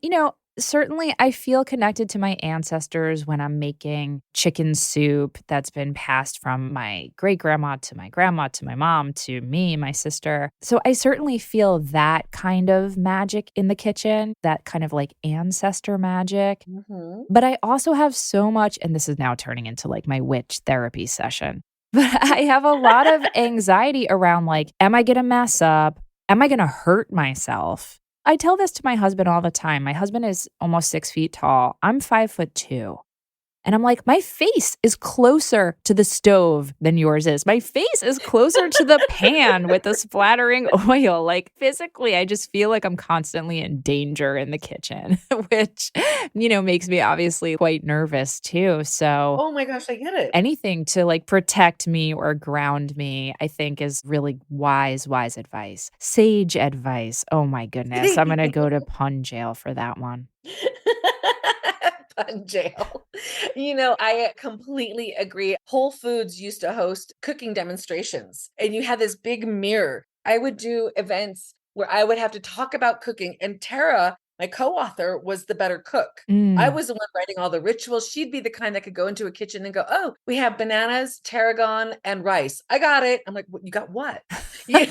certainly I feel connected to my ancestors when I'm making chicken soup that's been passed from my great grandma to my grandma to my mom to me, my sister. So I certainly feel that kind of magic in the kitchen, that kind of like ancestor magic. Mhm. But I also have so much, and this is now turning into like my witch therapy session. But I have a lot of anxiety around like, am I going to mess up? Am I going to hurt myself? I tell this to my husband all the time. My husband is almost 6 feet tall. I'm 5'2". And I'm like, my face is closer to the stove than yours is. My face is closer to the pan with the splattering oil. Like physically, I just feel like I'm constantly in danger in the kitchen, which, makes me obviously quite nervous too. So Oh my gosh, I get it. anything to like protect me or ground me, I think is really wise advice. Sage advice. Oh my goodness. I'm going to go to pun jail for that one. Fun jail. I completely agree. Whole Foods used to host cooking demonstrations, and you had this big mirror. I would do events where I would have to talk about cooking, and Tara, my co-author, was the better cook. I Mm. was the one writing all the rituals. She'd be the kind that could go into a kitchen and go, "Oh, we have bananas, tarragon, and rice. I got it." I'm like, "What, you got what?" Like,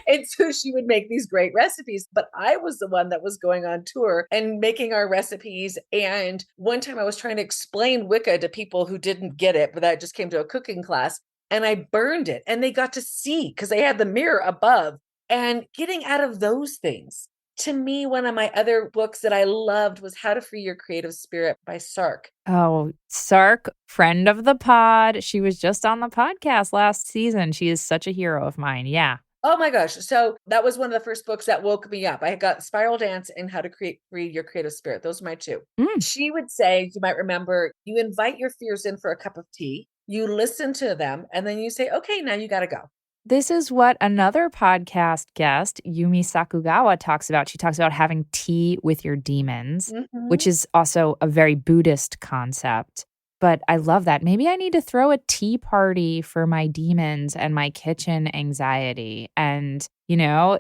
and so she would make these great recipes, but I was the one that was going on tour and making our recipes. And one time I was trying to explain Wicca to people who didn't get it, but that just came to a cooking class, and I burned it, and they got to see because they had the mirror above. And getting out of those things. To me, one of my other books that I loved was How to Free Your Creative Spirit by Sark. Oh, Sark, friend of the pod. She was just on the podcast last season. She is such a hero of mine. Yeah. Oh my gosh. So that was one of the first books that woke me up. I got Spiral Dance and How to Free Your Creative Spirit. Those are my two. Mm. She would say, you might remember, you invite your fears in for a cup of tea, you listen to them, and then you say, okay, now you got to go. This is what another podcast guest, Yumi Sakugawa, talks about. She talks about having tea with your demons, which is also a very Buddhist concept. But I love that. Maybe I need to throw a tea party for my demons and my kitchen anxiety. And,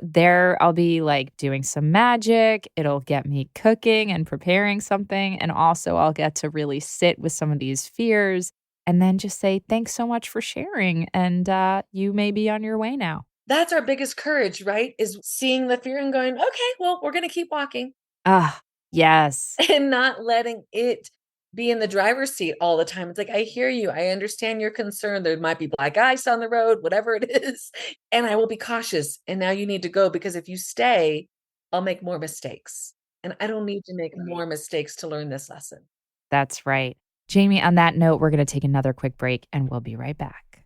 there I'll be like doing some magic. It'll get me cooking and preparing something. And also I'll get to really sit with some of these fears. And then just say, thanks so much for sharing. And you may be on your way now. That's our biggest courage, right? Is seeing the fear and going, okay, well, we're going to keep walking. Ah, yes. And not letting it be in the driver's seat all the time. It's like, I hear you. I understand your concern. There might be black ice on the road, whatever it is. And I will be cautious. And now you need to go because if you stay, I'll make more mistakes. And I don't need to make more mistakes to learn this lesson. That's right. Jamie, on that note, we're going to take another quick break and we'll be right back.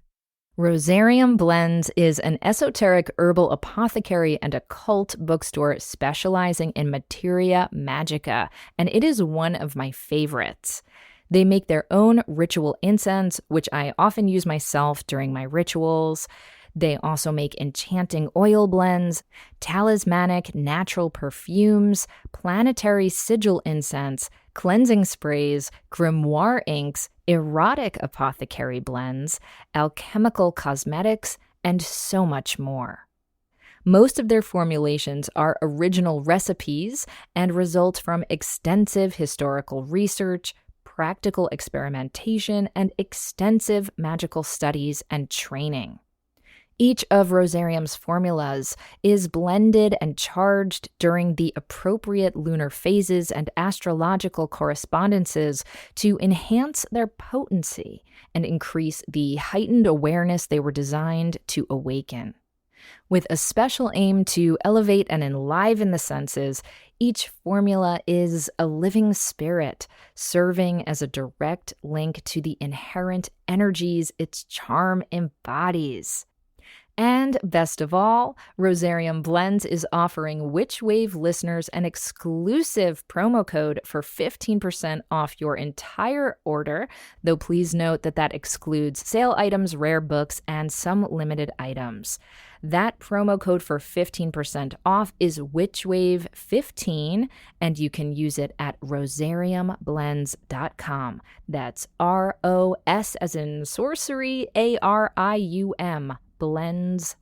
Rosarium Blends is an esoteric herbal apothecary and occult bookstore specializing in materia magica, and it is one of my favorites. They make their own ritual incense, which I often use myself during my rituals. They also make enchanting oil blends, talismanic natural perfumes, planetary sigil incense, cleansing sprays, grimoire inks, erotic apothecary blends, alchemical cosmetics, and so much more. Most of their formulations are original recipes and result from extensive historical research, practical experimentation, and extensive magical studies and training. Each of Rosarium's formulas is blended and charged during the appropriate lunar phases and astrological correspondences to enhance their potency and increase the heightened awareness they were designed to awaken. With a special aim to elevate and enliven the senses, each formula is a living spirit, serving as a direct link to the inherent energies its charm embodies. And best of all, Rosarium Blends is offering Witchwave listeners an exclusive promo code for 15% off your entire order, though please note that excludes sale items, rare books, and some limited items. That promo code for 15% off is Witchwave15, and you can use it at rosariumblends.com. That's ROS as in sorcery, ARIUM. blends.com.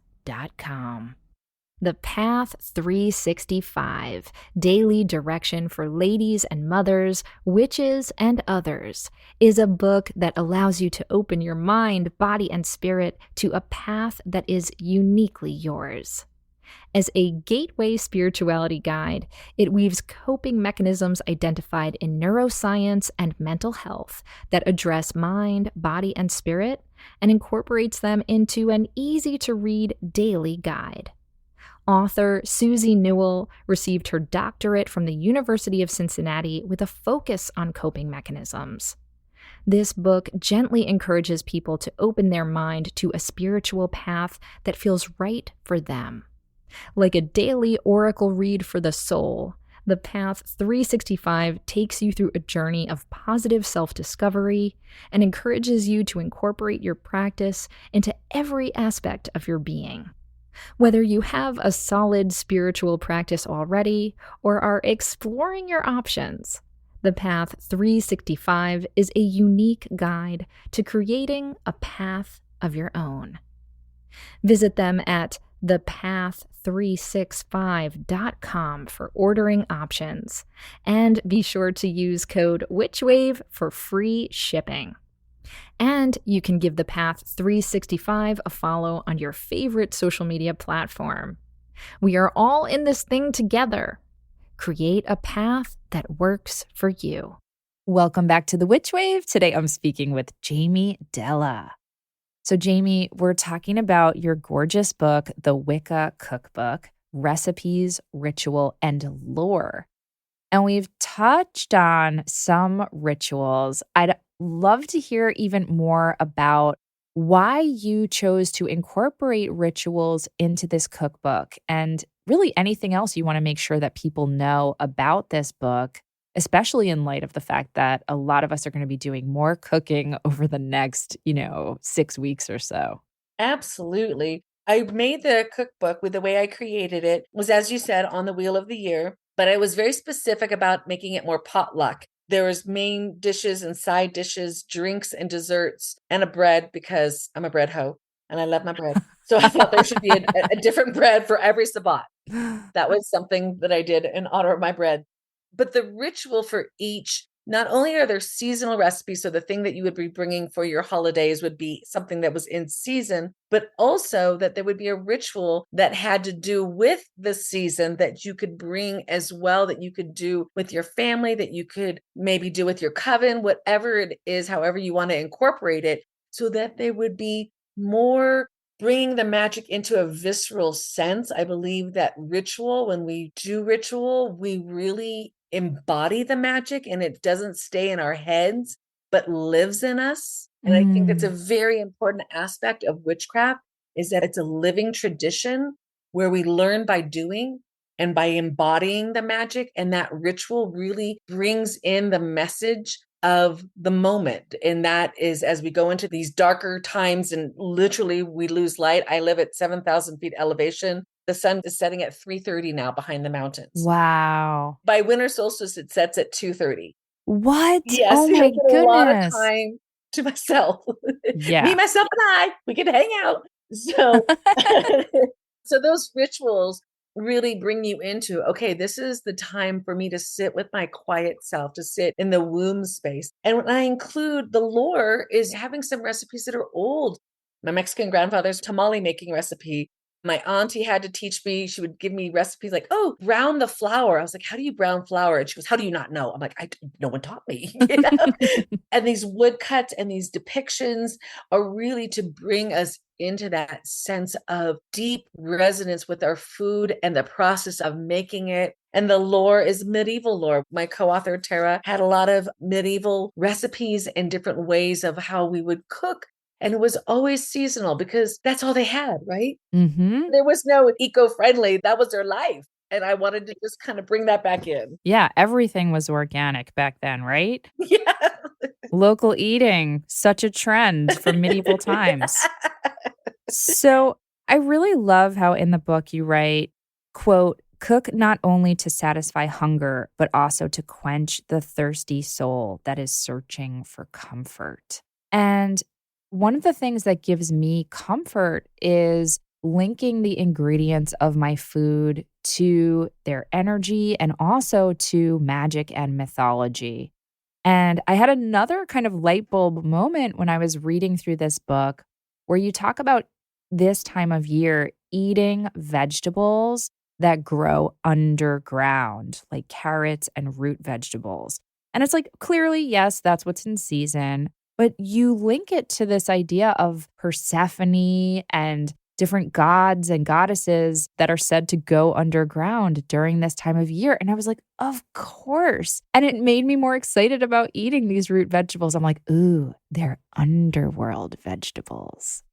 The Path 365, daily direction for ladies and mothers, witches, and others, is a book that allows you to open your mind, body, and spirit to a path that is uniquely yours. As a gateway spirituality guide, it weaves coping mechanisms identified in neuroscience and mental health that address mind, body, and spirit, and incorporates them into an easy-to-read daily guide. Author Susie Newell received her doctorate from the University of Cincinnati with a focus on coping mechanisms. This book gently encourages people to open their mind to a spiritual path that feels right for them. Like a daily oracle read for the soul, the Path 365 takes you through a journey of positive self-discovery and encourages you to incorporate your practice into every aspect of your being. Whether you have a solid spiritual practice already or are exploring your options, the Path 365 is a unique guide to creating a path of your own. Visit them at thepath365.com for ordering options, and be sure to use code WitchWave for free shipping. And you can give the Path 365 a follow on your favorite social media platform. We are all in this thing together. Create a path that works for you. Welcome back to the Witch Wave. Today I'm speaking with Jamie Della. So Jamie, we're talking about your gorgeous book, The Wicca Cookbook, Recipes, Ritual, and Lore. And we've touched on some rituals. I'd love to hear even more about why you chose to incorporate rituals into this cookbook, and really anything else you want to make sure that people know about this book, especially in light of the fact that a lot of us are going to be doing more cooking over the next, 6 weeks or so. Absolutely. I made the cookbook with the way I created it was, as you said, on the Wheel of the Year, but I was very specific about making it more potluck. There was main dishes and side dishes, drinks and desserts, and a bread because I'm a bread hoe and I love my bread. So I thought there should be a different bread for every Sabbat. That was something that I did in honor of my bread. But the ritual for each, not only are there seasonal recipes, so the thing that you would be bringing for your holidays would be something that was in season, but also that there would be a ritual that had to do with the season that you could bring as well, that you could do with your family, that you could maybe do with your coven, whatever it is, however you want to incorporate it, so that they would be more bringing the magic into a visceral sense. I believe that ritual, when we do ritual, we really embody the magic and it doesn't stay in our heads, but lives in us. And I think that's a very important aspect of witchcraft, is that it's a living tradition where we learn by doing and by embodying the magic. And that ritual really brings in the message of the moment. And that is, as we go into these darker times and literally we lose light. I live at 7,000 feet elevation. The sun is setting at 3:30 now behind the mountains. Wow. By winter solstice, it sets at 2:30. What? Yes, Oh I my get a lot of goodness. time to myself. Yeah. Me, myself, and I, we can hang out. So, so those rituals really bring you into, okay, this is the time for me to sit with my quiet self, to sit in the womb space. And when I include the lore is having some recipes that are old. My Mexican grandfather's tamale making recipe. My auntie had to teach me, she would give me recipes like, oh, brown the flour. I was like, how do you brown flour? And she goes, how do you not know? I'm like, no one taught me. You know? And these woodcuts and these depictions are really to bring us into that sense of deep resonance with our food and the process of making it. And the lore is medieval lore. My co-author, Tara, had a lot of medieval recipes and different ways of how we would cook. And it was always seasonal because that's all they had, right? Mm-hmm. There was no eco-friendly. That was their life. And I wanted to just kind of bring that back in. Yeah, everything was organic back then, right? Yeah. Local eating, such a trend from medieval times. So I really love how in the book you write, quote, cook not only to satisfy hunger, but also to quench the thirsty soul that is searching for comfort. And one of the things that gives me comfort is linking the ingredients of my food to their energy and also to magic and mythology. And I had another kind of light bulb moment when I was reading through this book where you talk about this time of year eating vegetables that grow underground, like carrots and root vegetables. And it's like, clearly, yes, that's what's in season, but you link it to this idea of Persephone and different gods and goddesses that are said to go underground during this time of year. And I was like, of course. And it made me more excited about eating these root vegetables. I'm like, ooh, they're underworld vegetables.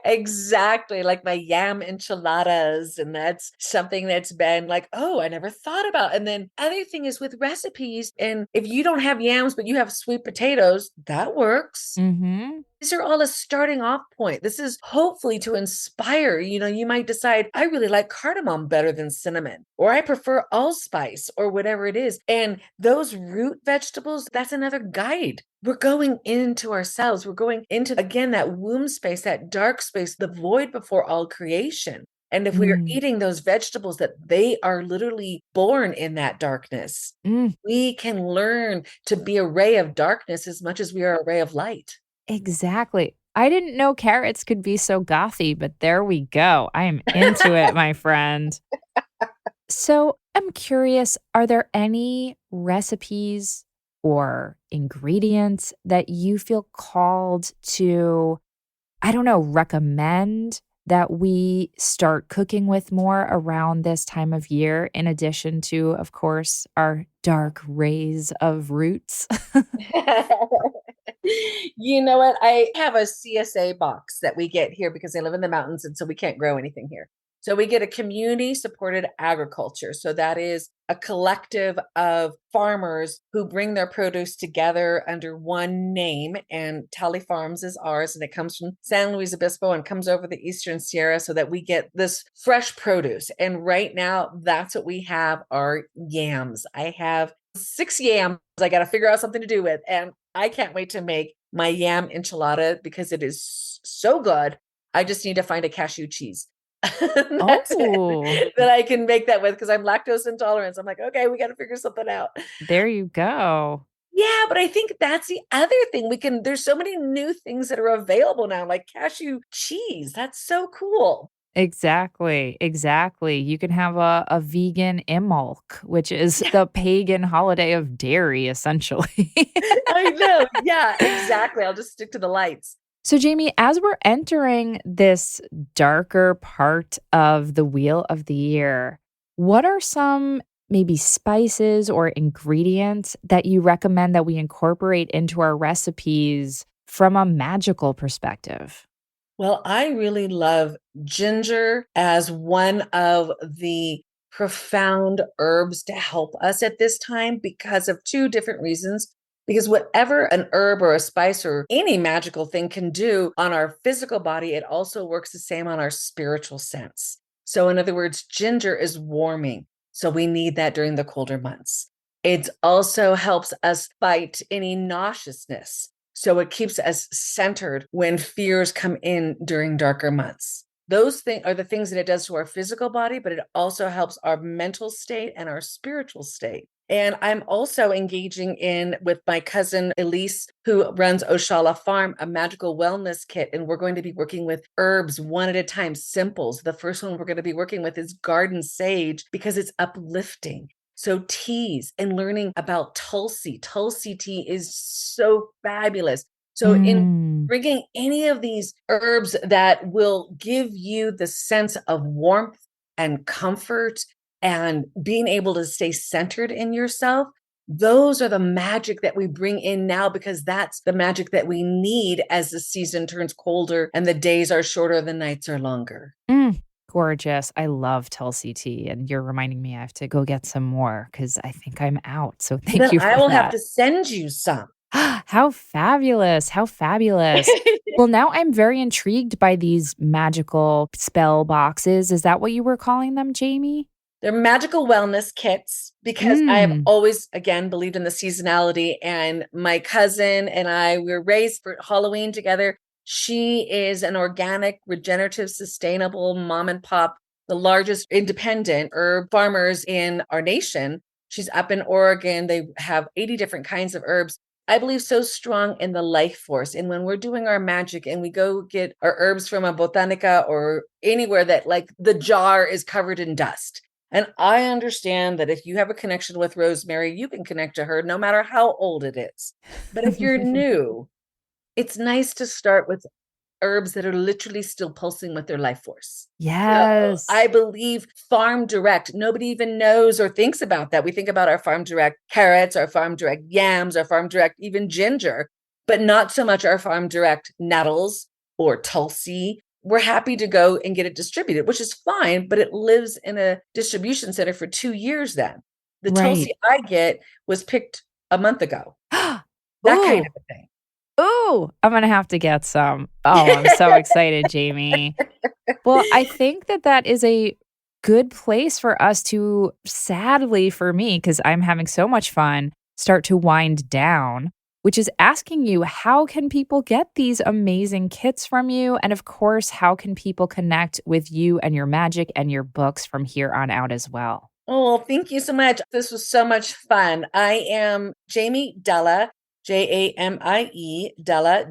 Exactly, like my yam enchiladas, and that's something that's been like, oh, I never thought about. And then other thing is with recipes, and if you don't have yams but you have sweet potatoes, that works. Mm-hmm. These are all a starting off point. This is hopefully to inspire. You might decide, I really like cardamom better than cinnamon, or I prefer allspice, or whatever it is. And those root vegetables, that's another guide. We're going into ourselves. We're going into, again, that womb space, that dark space, the void before all creation. And if we are Mm. eating those vegetables, that they are literally born in that darkness, Mm. we can learn to be a ray of darkness as much as we are a ray of light. Exactly. I didn't know carrots could be so gothy, but there we go. I am into it, my friend. So I'm curious, are there any recipes or ingredients that you feel called to, I don't know, recommend that we start cooking with more around this time of year, in addition to, of course, our dark rays of roots? You know what? I have a CSA box that we get here because I live in the mountains and so we can't grow anything here. So we get a community supported agriculture. So that is a collective of farmers who bring their produce together under one name, and Tally Farms is ours, and it comes from San Luis Obispo and comes over the Eastern Sierra so that we get this fresh produce. And right now, that's what we have are yams. I have 6 yams I got to figure out something to do with. And I can't wait to make my yam enchilada because it is so good. I just need to find a cashew cheese. That's Oh, it that I can make that with because I'm lactose intolerant. So I'm like, okay, we got to figure something out. there you go. Yeah, but I think that's the other thing there's so many new things that are available now, like cashew cheese. That's so cool. Exactly, exactly. You can have a vegan Imbolc, which is Yeah, the pagan holiday of dairy, essentially. I know. Yeah, exactly. I'll just stick to the lights. So, Jamie, as we're entering this darker part of the wheel of the year, what are some maybe spices or ingredients that you recommend that we incorporate into our recipes from a magical perspective? Well, I really love ginger as one of the profound herbs to help us at this time because of two different reasons. Because whatever an herb or a spice or any magical thing can do on our physical body, it also works the same on our spiritual sense. So, in other words, ginger is warming. So, we need that during the colder months. It also helps us fight any nauseousness. So it keeps us centered when fears come in during darker months. Those things are the things that it does to our physical body, but it also helps our mental state and our spiritual state. And I'm also engaging in with my cousin Elise, who runs Oshala Farm, a magical wellness kit. And we're going to be working with herbs one at a time, simples. The first one we're going to be working with is garden sage because it's uplifting. So teas and learning about Tulsi. Tulsi tea is so fabulous. So in Mm. bringing any of these herbs that will give you the sense of warmth and comfort and being able to stay centered in yourself, those are the magic that we bring in now because that's the magic that we need as the season turns colder and the days are shorter, the nights are longer. Mm, gorgeous. I love Tulsi tea, and you're reminding me I have to go get some more because I think I'm out. So thank Then you I for will have that. to send you some. How fabulous. How fabulous. Well, now I'm very intrigued by these magical spell boxes. Is that what you were calling them, Jamie? They're magical wellness kits because I have Mm. always, again, believed in the seasonality. And my cousin and I, we were raised for Halloween together. She is an organic, regenerative, sustainable mom and pop, the largest independent herb farmers in our nation. She's up in Oregon. They have 80 different kinds of herbs. I believe so strong in the life force. And when we're doing our magic and we go get our herbs from a botanica or anywhere that like the jar is covered in dust. And I understand that if you have a connection with rosemary, you can connect to her no matter how old it is. But if you're new, it's nice to start with herbs that are literally still pulsing with their life force. So Yes. I believe farm direct. Nobody even knows or thinks about that. We think about our farm direct carrots, our farm direct yams, our farm direct even ginger, but not so much our farm direct nettles or tulsi. We're happy to go and get it distributed, which is fine, but it lives in a distribution center for 2 years then. The Right. tulsi I get was picked a month ago. That kind Ooh. of a thing. Ooh, I'm gonna have to get some. Oh, I'm so excited, Jamie. Well, I think that that is a good place for us to, sadly for me, because I'm having so much fun, start to wind down, which is asking you, how can people get these amazing kits from you? And of course, how can people connect with you and your magic and your books from here on out as well? Oh, thank you so much. This was so much fun. I am Jamie Della, Jamie, Della,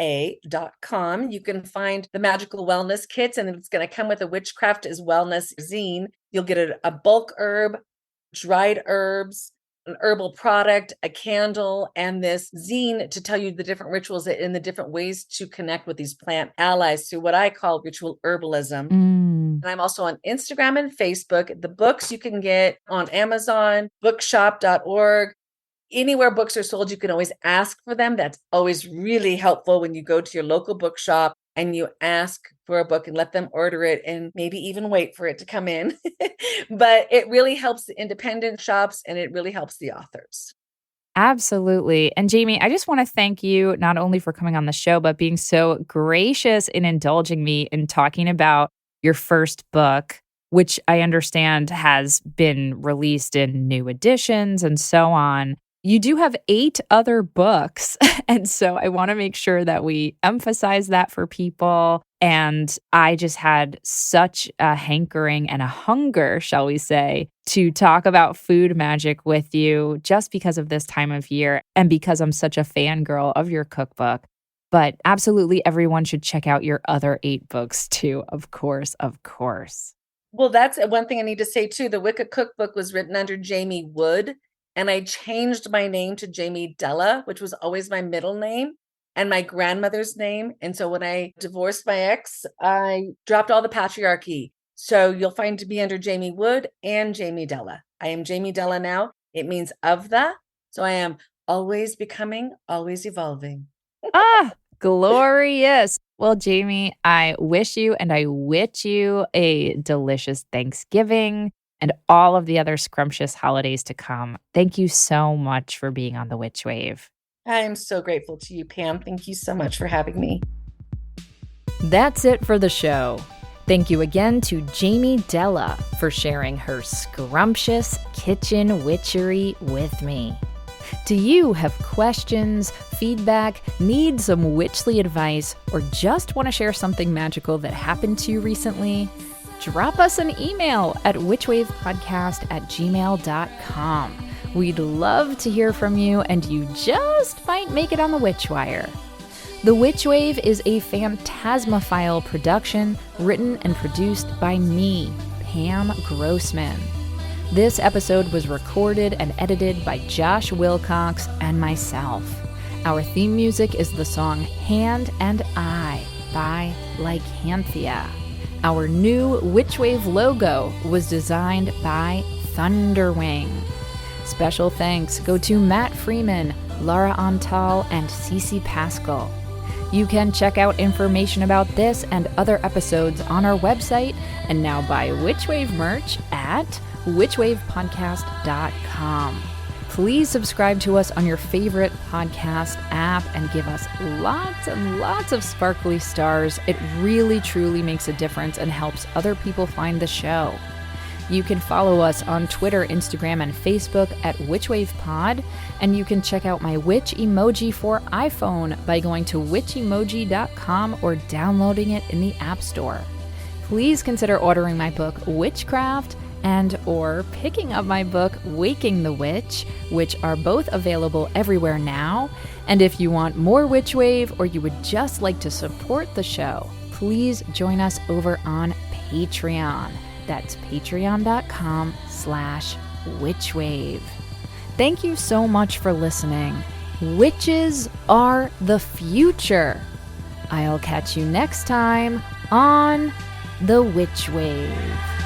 Della.com. You can find the magical wellness kits, and it's going to come with a witchcraft as wellness zine. You'll get a bulk herb, dried herbs, an herbal product, a candle, and this zine to tell you the different rituals and the different ways to connect with these plant allies through what I call ritual herbalism. Mm. And I'm also on Instagram and Facebook. The books you can get on Amazon, bookshop.org. Anywhere books are sold, you can always ask for them. That's always really helpful when you go to your local bookshop and you ask for a book and let them order it and maybe even wait for it to come in. But it really helps the independent shops and it really helps the authors. Absolutely. And Jamie, I just want to thank you not only for coming on the show, but being so gracious in indulging me in talking about your first book, which I understand has been released in new editions and so on. You do have 8 other books. And so I want to make sure that we emphasize that for people. And I just had such a hankering and a hunger, shall we say, to talk about food magic with you just because of this time of year and because I'm such a fangirl of your cookbook. But absolutely everyone should check out your other 8 books too, of course, of course. Well, that's one thing I need to say too. The Wicca Cookbook was written under Jamie Wood, and I changed my name to Jamie Della, which was always my middle name and my grandmother's name. And so when I divorced my ex, I dropped all the patriarchy. So you'll find me under Jamie Wood and Jamie Della. I am Jamie Della now. It means of the. So I am always becoming, always evolving. Ah, glorious. Well, Jamie, I wish you and I witch you a delicious Thanksgiving and all of the other scrumptious holidays to come. Thank you so much for being on the Witch Wave. I'm so grateful to you, Pam. Thank you so much for having me. That's it for the show. Thank you again to Jamie Della for sharing her scrumptious kitchen witchery with me. Do you have questions, feedback, need some witchly advice, or just want to share something magical that happened to you recently? Drop us an email at witchwavepodcast@gmail.com. We'd love to hear from you, and you just might make it on the Witchwire. The Witch Wave is a Phantasmophile production written and produced by me, Pam Grossman. This episode was recorded and edited by Josh Wilcox and myself. Our theme music is the song Hand and I by Lycanthia. Our new Witchwave logo was designed by Thunderwing. Special thanks go to Matt Freeman, Laura Antal, and Cece Pascal. You can check out information about this and other episodes on our website and now buy Witchwave merch at witchwavepodcast.com. Please subscribe to us on your favorite podcast app and give us lots and lots of sparkly stars. It really, truly makes a difference and helps other people find the show. You can follow us on Twitter, Instagram, and Facebook at WitchWavePod, and you can check out my witch emoji for iPhone by going to witchemoji.com or downloading it in the App Store. Please consider ordering my book, Witchcraft, and or picking up my book, Waking the Witch, which are both available everywhere now. And if you want more Witch Wave or you would just like to support the show, please join us over on Patreon. That's patreon.com/witchwave. Thank you so much for listening. Witches are the future. I'll catch you next time on The Witch Wave.